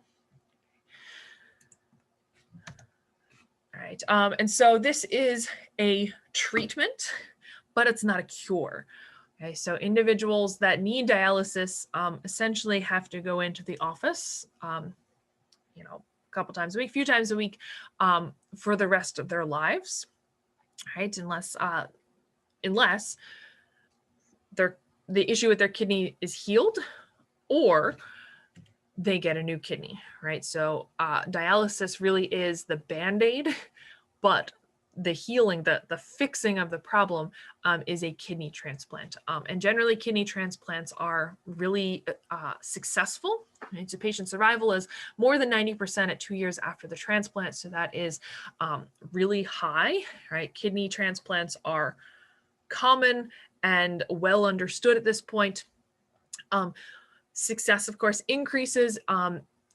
All right, and so this is a treatment, but it's not a cure. Okay, so individuals that need dialysis essentially have to go into the office, a couple times a week, few times a week, for the rest of their lives, right? Unless the issue with their kidney is healed, or they get a new kidney, right? So dialysis really is the Band-Aid, but the healing, the fixing of the problem is a kidney transplant. And generally kidney transplants are really successful. Right? So patient survival is more than 90% at 2 years after the transplant. So that is really high, right? Kidney transplants are common and well understood at this point. Success, of course, increases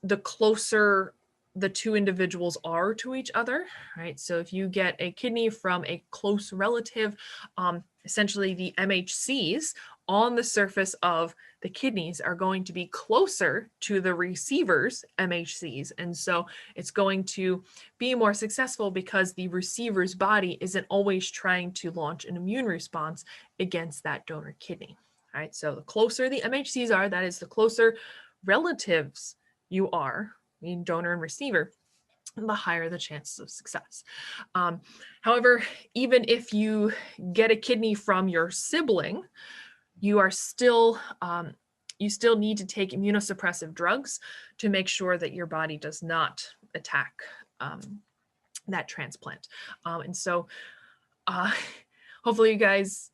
the closer the two individuals are to each other, right? So if you get a kidney from a close relative, essentially the MHCs on the surface of the kidneys are going to be closer to the receiver's MHCs. And so it's going to be more successful because the receiver's body isn't always trying to launch an immune response against that donor kidney. All right, so the closer the MHCs are, that is the closer relatives you are, meaning donor and receiver, the higher the chances of success. However, even if you get a kidney from your sibling, you are still, you still need to take immunosuppressive drugs to make sure that your body does not attack that transplant. And so hopefully you guys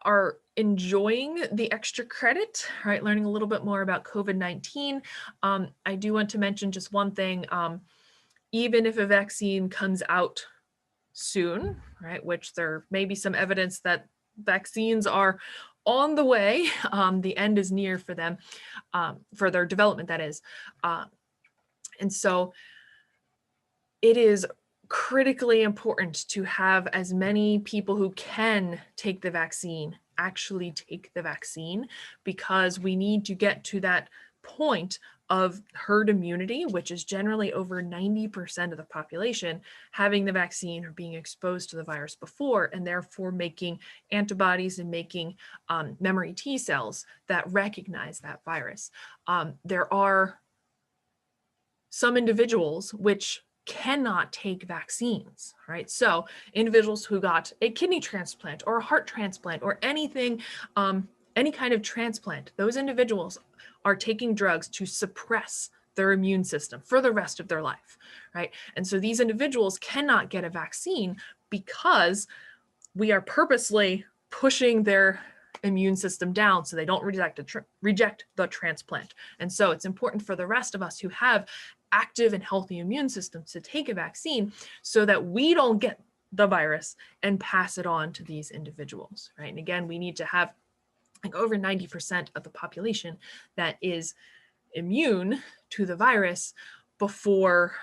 are enjoying the extra credit, right? Learning a little bit more about COVID-19. I do want to mention just one thing. Even if a vaccine comes out soon, right, which there may be some evidence that vaccines are on the way, the end is near for them, for their development, that is. And so it is critically important to have as many people who can take the vaccine actually take the vaccine, because we need to get to that point of herd immunity, which is generally over 90% of the population having the vaccine or being exposed to the virus before, and therefore making antibodies and making memory T cells that recognize that virus. There are some individuals which cannot take vaccines, right? So individuals who got a kidney transplant or a heart transplant or anything, any kind of transplant, those individuals are taking drugs to suppress their immune system for the rest of their life, right? And so these individuals cannot get a vaccine because we are purposely pushing their immune system down so they don't reject the transplant. And so it's important for the rest of us who have active and healthy immune systems to take a vaccine so that we don't get the virus and pass it on to these individuals, right? And again, we need to have like over 90% of the population that is immune to the virus before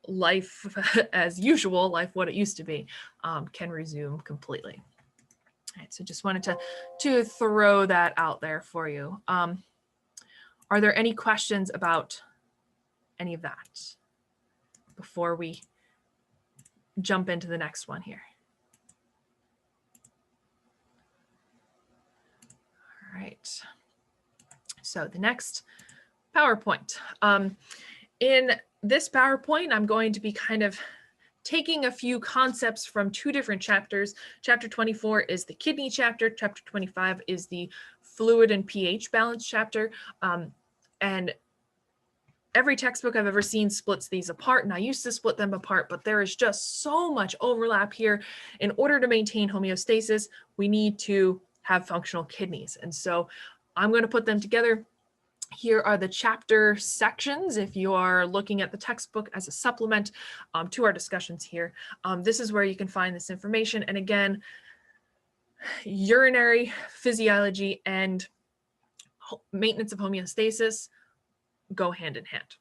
life as usual, life what it used to be, can resume completely. All right, so just wanted to throw that out there for you. Are there any questions about any of that before we jump into the next one here? All right. So the next PowerPoint. In this PowerPoint, I'm going to be kind of taking a few concepts from two different chapters. Chapter 24 is the kidney chapter. Chapter 25 is the fluid and pH balance chapter. And every textbook I've ever seen splits these apart, and I used to split them apart, but there is just so much overlap here. In order to maintain homeostasis, we need to have functional kidneys. And so I'm going to put them together. Here are the chapter sections if you are looking at the textbook as a supplement to our discussions here. This is where you can find this information. And again, urinary physiology and maintenance of homeostasis go hand in hand.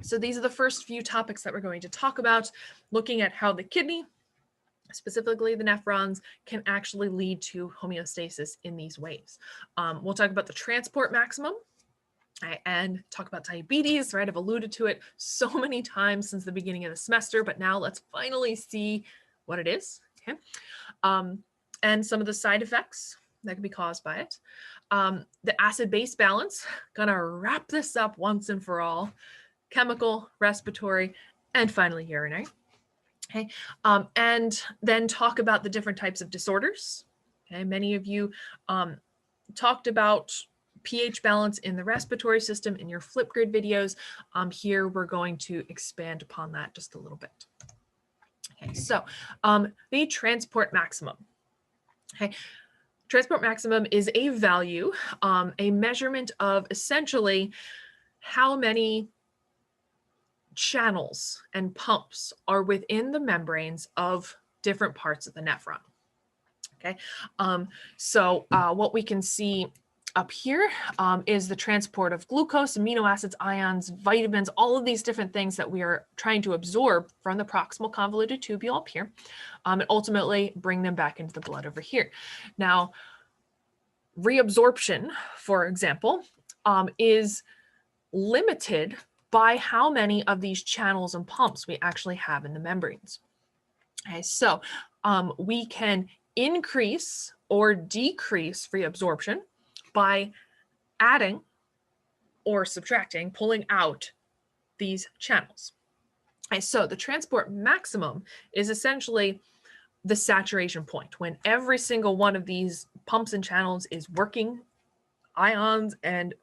So these are the first few topics that we're going to talk about, looking at how the kidney, specifically the nephrons, can actually lead to homeostasis in these ways. We'll talk about the transport maximum and talk about diabetes, right? I've alluded to it so many times since the beginning of the semester, but now let's finally see what it is, okay? And some of the side effects that can be caused by it. The acid-base balance, gonna wrap this up once and for all. Chemical, respiratory, and finally urinary. Okay, and then talk about the different types of disorders. Okay, many of you talked about pH balance in the respiratory system in your Flipgrid videos. Here we're going to expand upon that just a little bit. Okay, so the transport maximum. Okay, transport maximum is a value, a measurement of essentially how many channels and pumps are within the membranes of different parts of the nephron. Okay, so what we can see up here is the transport of glucose, amino acids, ions, vitamins, all of these different things that we are trying to absorb from the proximal convoluted tubule up here, and ultimately bring them back into the blood over here. Now, reabsorption, for example, is limited by how many of these channels and pumps we actually have in the membranes. Okay, so we can increase or decrease reabsorption by adding or subtracting, pulling out these channels. Okay, so the transport maximum is essentially the saturation point when every single one of these pumps and channels is working, ions and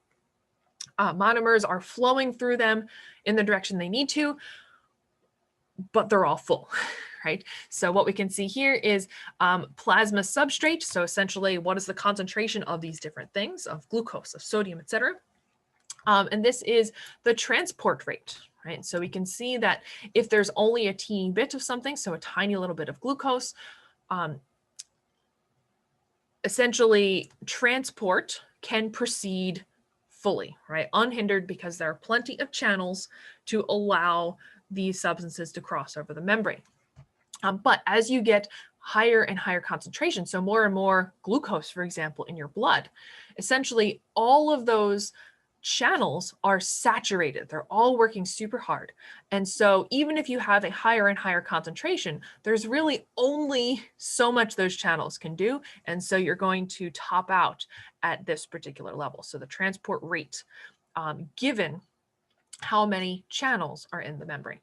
monomers are flowing through them in the direction they need to, but they're all full, right? So what we can see here is plasma substrate. So essentially, what is the concentration of these different things, of glucose, of sodium, etc. And this is the transport rate, right? So we can see that if there's only a teeny bit of something, so a tiny little bit of glucose, essentially transport can proceed fully, right? Unhindered, because there are plenty of channels to allow these substances to cross over the membrane. But as you get higher and higher concentration, so more and more glucose, for example, in your blood, essentially all of those channels are saturated. They're all working super hard. And so even if you have a higher and higher concentration, there's really only so much those channels can do. And so you're going to top out at this particular level. So the transport rate, given how many channels are in the membrane.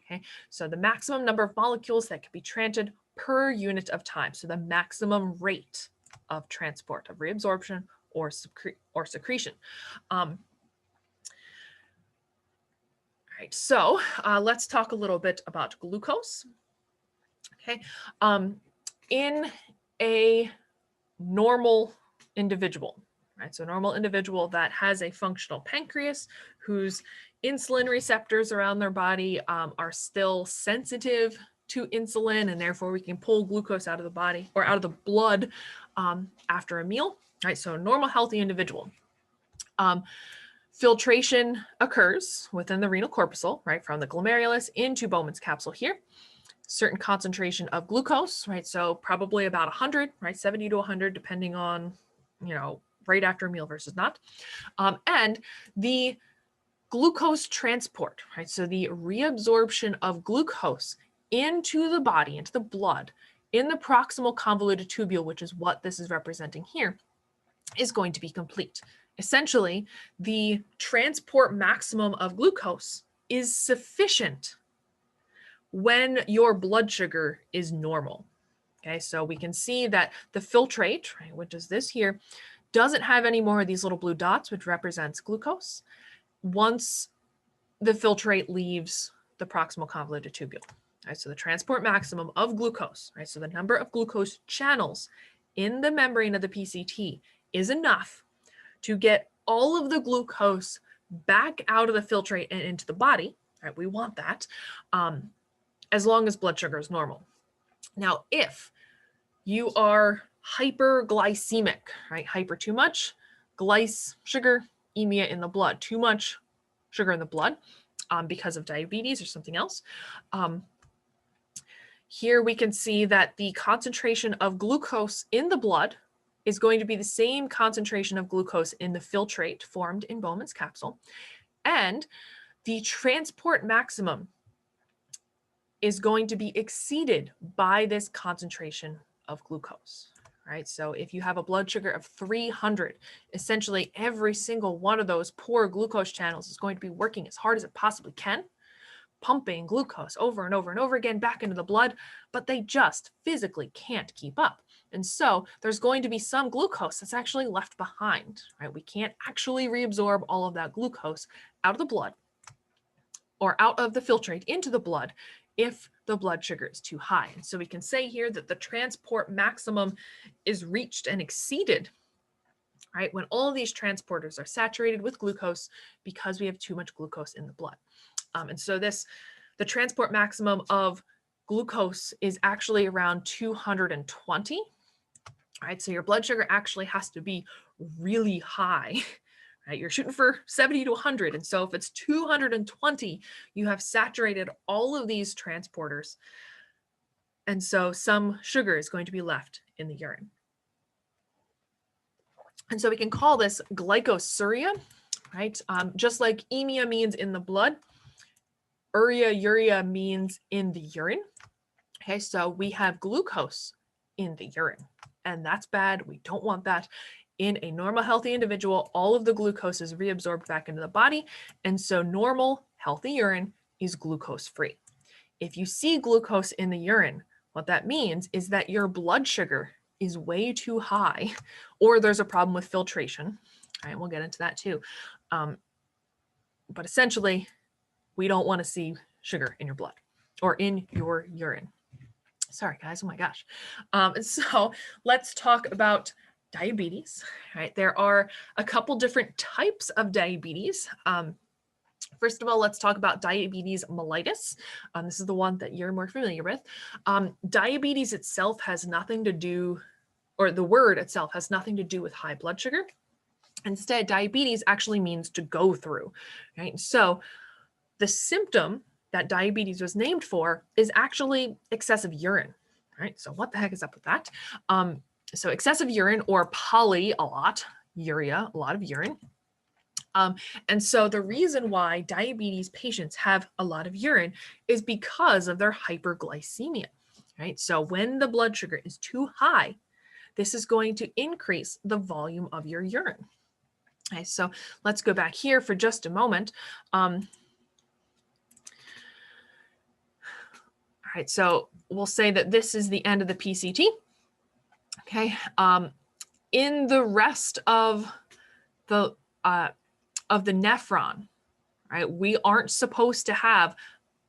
Okay, so the maximum number of molecules that can be transported per unit of time. So the maximum rate of transport, of reabsorption or secretion. All right, so let's talk a little bit about glucose. Okay, in a normal individual, right? So a normal individual that has a functional pancreas, whose insulin receptors around their body are still sensitive to insulin, and therefore we can pull glucose out of the body or out of the blood after a meal, right? So a normal healthy individual. Filtration occurs within the renal corpuscle, right, from the glomerulus into Bowman's capsule here. Certain concentration of glucose, right? So probably about 100, right? 70 to 100, depending on, right after a meal versus not. And the glucose transport, right? So the reabsorption of glucose into the body, into the blood, in the proximal convoluted tubule, which is what this is representing here, is going to be complete. Essentially, the transport maximum of glucose is sufficient when your blood sugar is normal. Okay, so we can see that the filtrate, right, which is this here, doesn't have any more of these little blue dots, which represents glucose, once the filtrate leaves the proximal convoluted tubule. Right, so the transport maximum of glucose, right, so the number of glucose channels in the membrane of the PCT is enough to get all of the glucose back out of the filtrate and into the body. Right, we want that. As long as blood sugar is normal. Now, if you are hyperglycemic, right, hyper too much, sugar, emia in the blood, too much sugar in the blood because of diabetes or something else. Here we can see that the concentration of glucose in the blood is going to be the same concentration of glucose in the filtrate formed in Bowman's capsule. And the transport maximum is going to be exceeded by this concentration of glucose, right? So if you have a blood sugar of 300, essentially every single one of those poor glucose channels is going to be working as hard as it possibly can, pumping glucose over and over and over again back into the blood, but they just physically can't keep up. And so there's going to be some glucose that's actually left behind, right? We can't actually reabsorb all of that glucose out of the blood or out of the filtrate into the blood if the blood sugar is too high. And so we can say here that the transport maximum is reached and exceeded, right, when all of these transporters are saturated with glucose because we have too much glucose in the blood. And so the transport maximum of glucose is actually around 220, right? So your blood sugar actually has to be really high. Right, you're shooting for 70 to 100. And so if it's 220, you have saturated all of these transporters. And so some sugar is going to be left in the urine. And so we can call this glycosuria, right? Just like emia means in the blood, urea means in the urine. Okay, so we have glucose in the urine, and that's bad. We don't want that. In a normal, healthy individual, all of the glucose is reabsorbed back into the body. And so normal, healthy urine is glucose-free. If you see glucose in the urine, what that means is that your blood sugar is way too high, or there's a problem with filtration. All right, we'll get into that too. But essentially, we don't want to see sugar in your blood or in your urine. Sorry, guys. Oh my gosh. So let's talk about diabetes, right? There are a couple different types of diabetes. First of all, let's talk about diabetes mellitus. This is the one that you're more familiar with. Diabetes itself has nothing to do, or the word itself has nothing to do with high blood sugar. Instead, diabetes actually means to go through, right? So the symptom that diabetes was named for is actually excessive urine, right? So what the heck is up with that? So excessive urine, or poly, a lot, urea, a lot of urine. And so the reason why diabetes patients have a lot of urine is because of their hyperglycemia, right? So when the blood sugar is too high, this is going to increase the volume of your urine. Okay, so let's go back here for just a moment. All right, so we'll say that this is the end of the PCT. Okay, in the rest of the nephron, right, we aren't supposed to have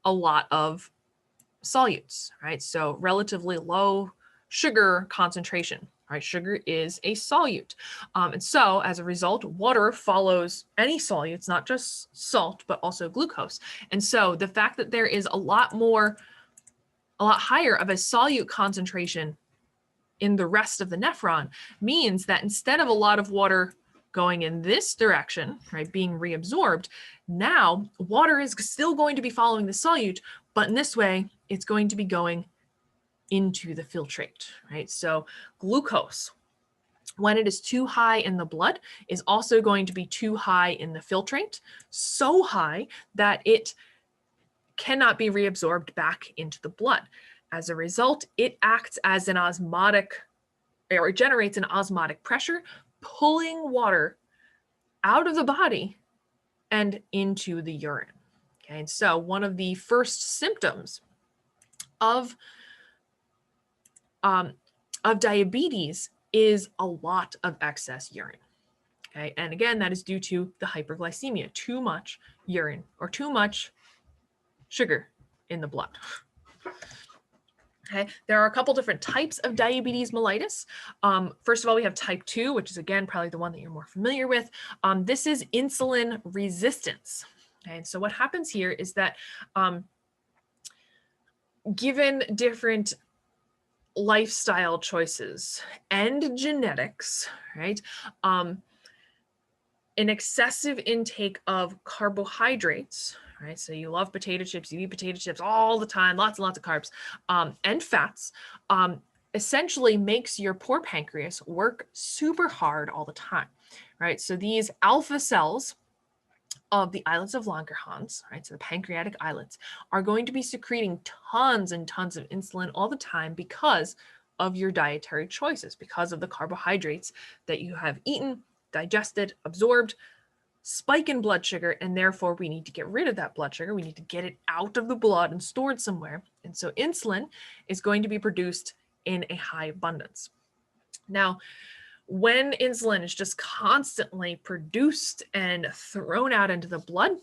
a lot of solutes, right? So relatively low sugar concentration, right? Sugar is a solute. And so as a result, water follows any solutes, not just salt, but also glucose. And so the fact that there is a lot higher of a solute concentration in the rest of the nephron means that instead of a lot of water going in this direction, right, being reabsorbed, now water is still going to be following the solute, but in this way, it's going to be going into the filtrate, right? So glucose, when it is too high in the blood, is also going to be too high in the filtrate, so high that it cannot be reabsorbed back into the blood. As a result, it acts as an osmotic, or it generates an osmotic pressure, pulling water out of the body and into the urine. Okay, and so one of the first symptoms of diabetes is a lot of excess urine. Okay, and again, that is due to the hyperglycemia, too much urine or too much sugar in the blood. Okay, there are a couple different types of diabetes mellitus. First of all, we have type 2, which is again probably the one that you're more familiar with. This is insulin resistance. Okay, and so what happens here is that given different lifestyle choices and genetics, right, an excessive intake of carbohydrates, right? So you love potato chips, you eat potato chips all the time, lots and lots of carbs, and fats, essentially makes your poor pancreas work super hard all the time, right? So these alpha cells of the islets of Langerhans, right? So the pancreatic islets are going to be secreting tons and tons of insulin all the time because of your dietary choices, because of the carbohydrates that you have eaten, digested, absorbed, spike in blood sugar, and therefore we need to get rid of that blood sugar. We need to get it out of the blood and stored somewhere. And so insulin is going to be produced in a high abundance. Now, when insulin is just constantly produced and thrown out into the blood,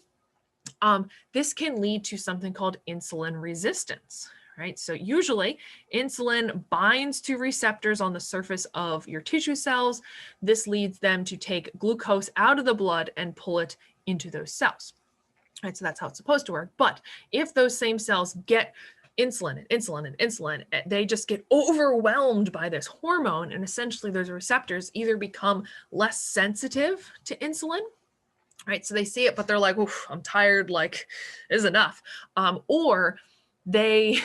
this can lead to something called insulin resistance, right? So usually insulin binds to receptors on the surface of your tissue cells. This leads them to take glucose out of the blood and pull it into those cells, right? So that's how it's supposed to work. But if those same cells get insulin, they just get overwhelmed by this hormone, and essentially those receptors either become less sensitive to insulin, right? So they see it, but they're like, oof, I'm tired, like, this is enough. Or they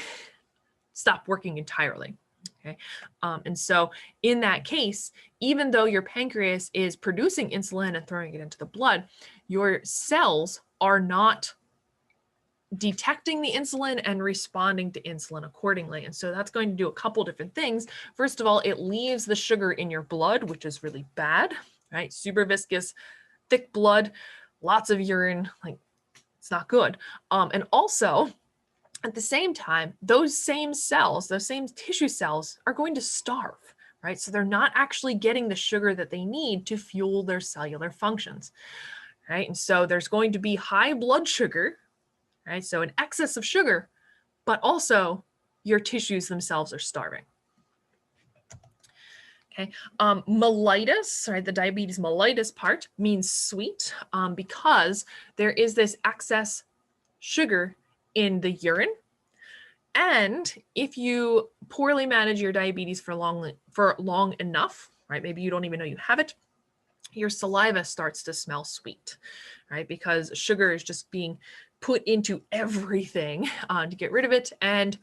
stop working entirely. Okay. And so in that case, even though your pancreas is producing insulin and throwing it into the blood, your cells are not detecting the insulin and responding to insulin accordingly. And so that's going to do a couple different things. First of all, it leaves the sugar in your blood, which is really bad, right? Super viscous, thick blood, lots of urine, like it's not good. And also at the same time, those same cells, those same tissue cells are going to starve, right? So they're not actually getting the sugar that they need to fuel their cellular functions, right? And so there's going to be high blood sugar, right? So an excess of sugar, but also your tissues themselves are starving. Okay, mellitus, right? The diabetes mellitus part means sweet because there is this excess sugar in the urine. And if you poorly manage your diabetes for long enough, right? Maybe you don't even know you have it. your saliva starts to smell sweet, right? Because sugar is just being put into everything to get rid of it, and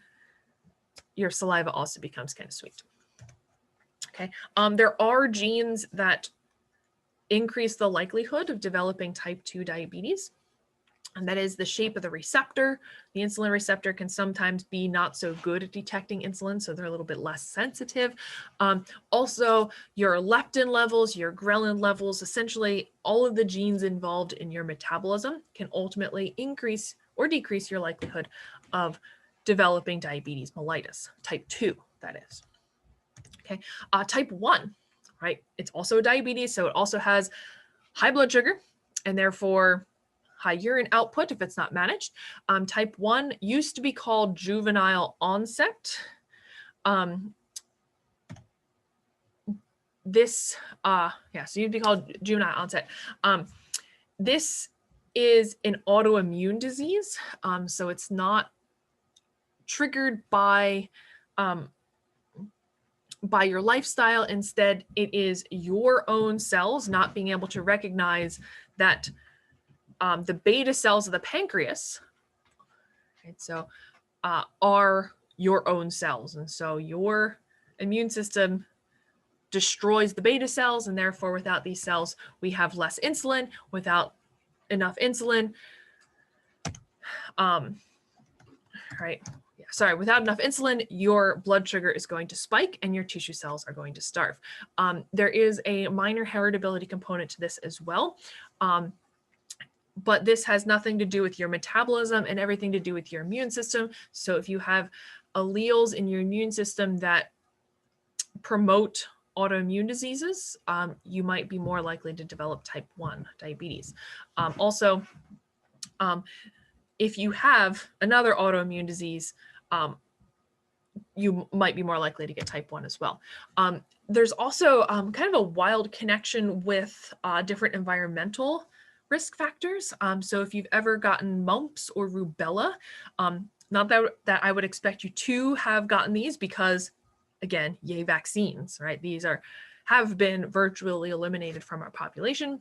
your saliva also becomes kind of sweet. Okay, there are genes that increase the likelihood of developing type 2 diabetes, and that is the shape of the receptor. The insulin receptor can sometimes be not so good at detecting insulin, so they're a little bit less sensitive. Also, your leptin levels, your ghrelin levels, essentially all of the genes involved in your metabolism can ultimately increase or decrease your likelihood of developing diabetes mellitus, type 2, that is. Okay, type 1, right? It's also diabetes, so it also has high blood sugar and therefore high urine output if it's not managed. Type 1 used to be called juvenile onset. So used to be called juvenile onset. This is an autoimmune disease, so it's not triggered by your lifestyle. Instead, it is your own cells not being able to recognize that the beta cells of the pancreas, right, so are your own cells. And so your immune system destroys the beta cells, and therefore without these cells, we have less insulin. Without enough insulin, without enough insulin, your blood sugar is going to spike and your tissue cells are going to starve. There is a minor heritability component to this as well. But this has nothing to do with your metabolism and everything to do with your immune system. So if you have alleles in your immune system that promote autoimmune diseases, you might be more likely to develop type 1 diabetes. Also, if you have another autoimmune disease, you might be more likely to get type 1 as well. There's also kind of a wild connection with different environmental risk factors. So if you've ever gotten mumps or rubella, not that I would expect you to have gotten these because, again, yay vaccines, right? These have been virtually eliminated from our population.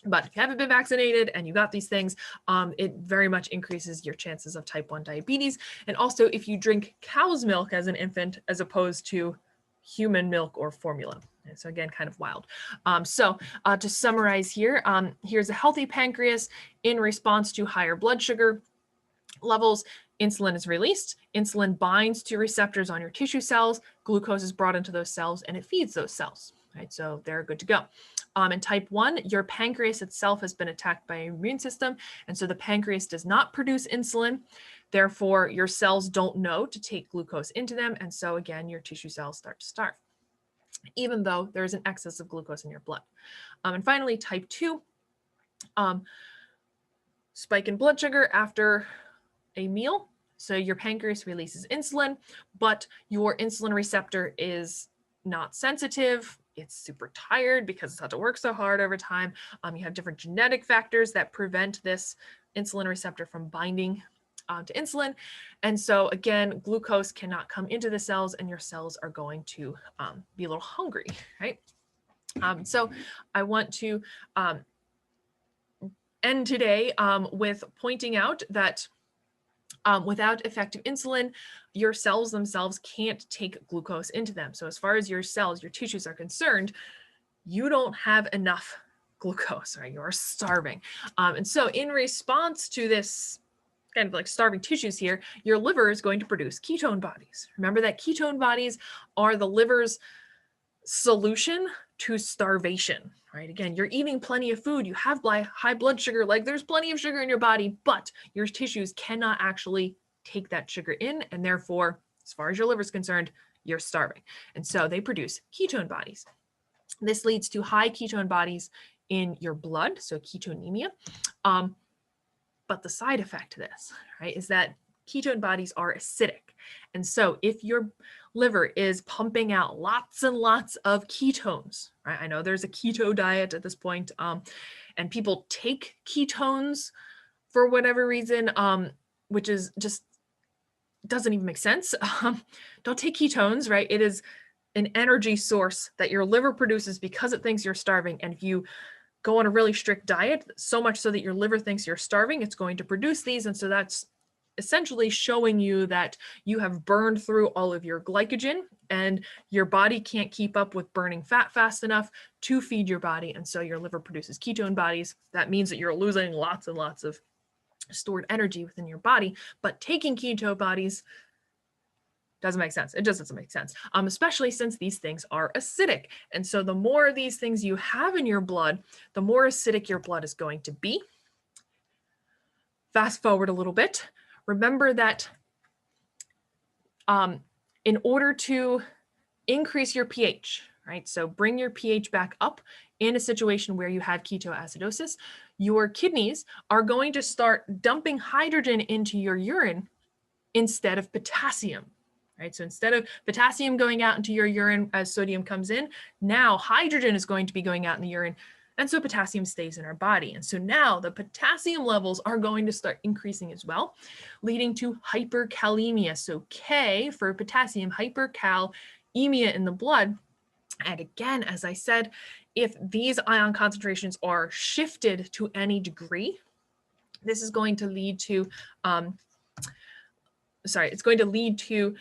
But if you haven't been vaccinated and you got these things, it very much increases your chances of type 1 diabetes. And also if you drink cow's milk as an infant, as opposed to human milk or formula. And so again, kind of wild. To summarize here, here's a healthy pancreas. In response to higher blood sugar levels, insulin is released. Insulin binds to receptors on your tissue cells. Glucose is brought into those cells and it feeds those cells, right? So they're good to go. In type 1, your pancreas itself has been attacked by your immune system. And so the pancreas does not produce insulin. Therefore, your cells don't know to take glucose into them. And so again, your tissue cells start to starve, even though there's an excess of glucose in your blood. And finally, type 2, spike in blood sugar after a meal. So your pancreas releases insulin, but your insulin receptor is not sensitive. It's super tired because it's had to work so hard over time. You have different genetic factors that prevent this insulin receptor from binding to insulin. And so again, glucose cannot come into the cells and your cells are going to be a little hungry, right? So I want to end today with pointing out that without effective insulin, your cells themselves can't take glucose into them. So as far as your cells, your tissues are concerned, you don't have enough glucose, right? You're starving. And so in response to this kind of like starving tissues here, your liver is going to produce ketone bodies. Remember that ketone bodies are the liver's solution to starvation, right? Again, you're eating plenty of food, you have high blood sugar, like there's plenty of sugar in your body, but your tissues cannot actually take that sugar in. And therefore, as far as your liver is concerned, you're starving. And so they produce ketone bodies. This leads to high ketone bodies in your blood, so ketonemia. But the side effect to this, right, is that ketone bodies are acidic. And so if your liver is pumping out lots and lots of ketones, right? I know there's a keto diet at this point, and people take ketones for whatever reason, which is just doesn't even make sense. Don't take ketones, right? It is an energy source that your liver produces because it thinks you're starving. And if you go on a really strict diet, so much so that your liver thinks you're starving, it's going to produce these. And so that's essentially showing you that you have burned through all of your glycogen and your body can't keep up with burning fat fast enough to feed your body. And so your liver produces ketone bodies. That means that you're losing lots and lots of stored energy within your body, but taking ketone bodies doesn't make sense. It just doesn't make sense, especially since these things are acidic. And so the more of these things you have in your blood, the more acidic your blood is going to be. Fast forward a little bit. Remember that in order to increase your pH, right? So bring your pH back up in a situation where you had ketoacidosis, your kidneys are going to start dumping hydrogen into your urine instead of potassium, right? So instead of potassium going out into your urine as sodium comes in, now hydrogen is going to be going out in the urine. And so potassium stays in our body. And so now the potassium levels are going to start increasing as well, leading to hyperkalemia. So K for potassium, hyperkalemia in the blood. And again, as I said, if these ion concentrations are shifted to any degree, this is going to lead to, it's going to lead to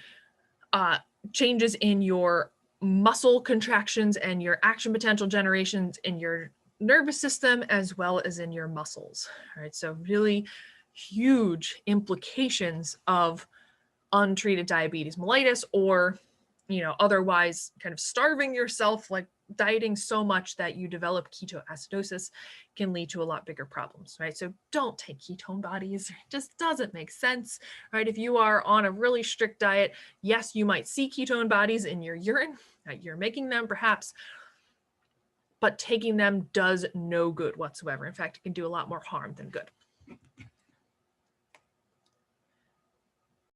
changes in your muscle contractions and your action potential generations in your nervous system as well as in your muscles. All right, so really huge implications of untreated diabetes mellitus, or otherwise kind of starving yourself, like dieting so much that you develop ketoacidosis, can lead to a lot bigger problems, right? So don't take ketone bodies. It just doesn't make sense, right? If you are on a really strict diet, yes, you might see ketone bodies in your urine, right? You're making them perhaps, but taking them does no good whatsoever. In fact, it can do a lot more harm than good.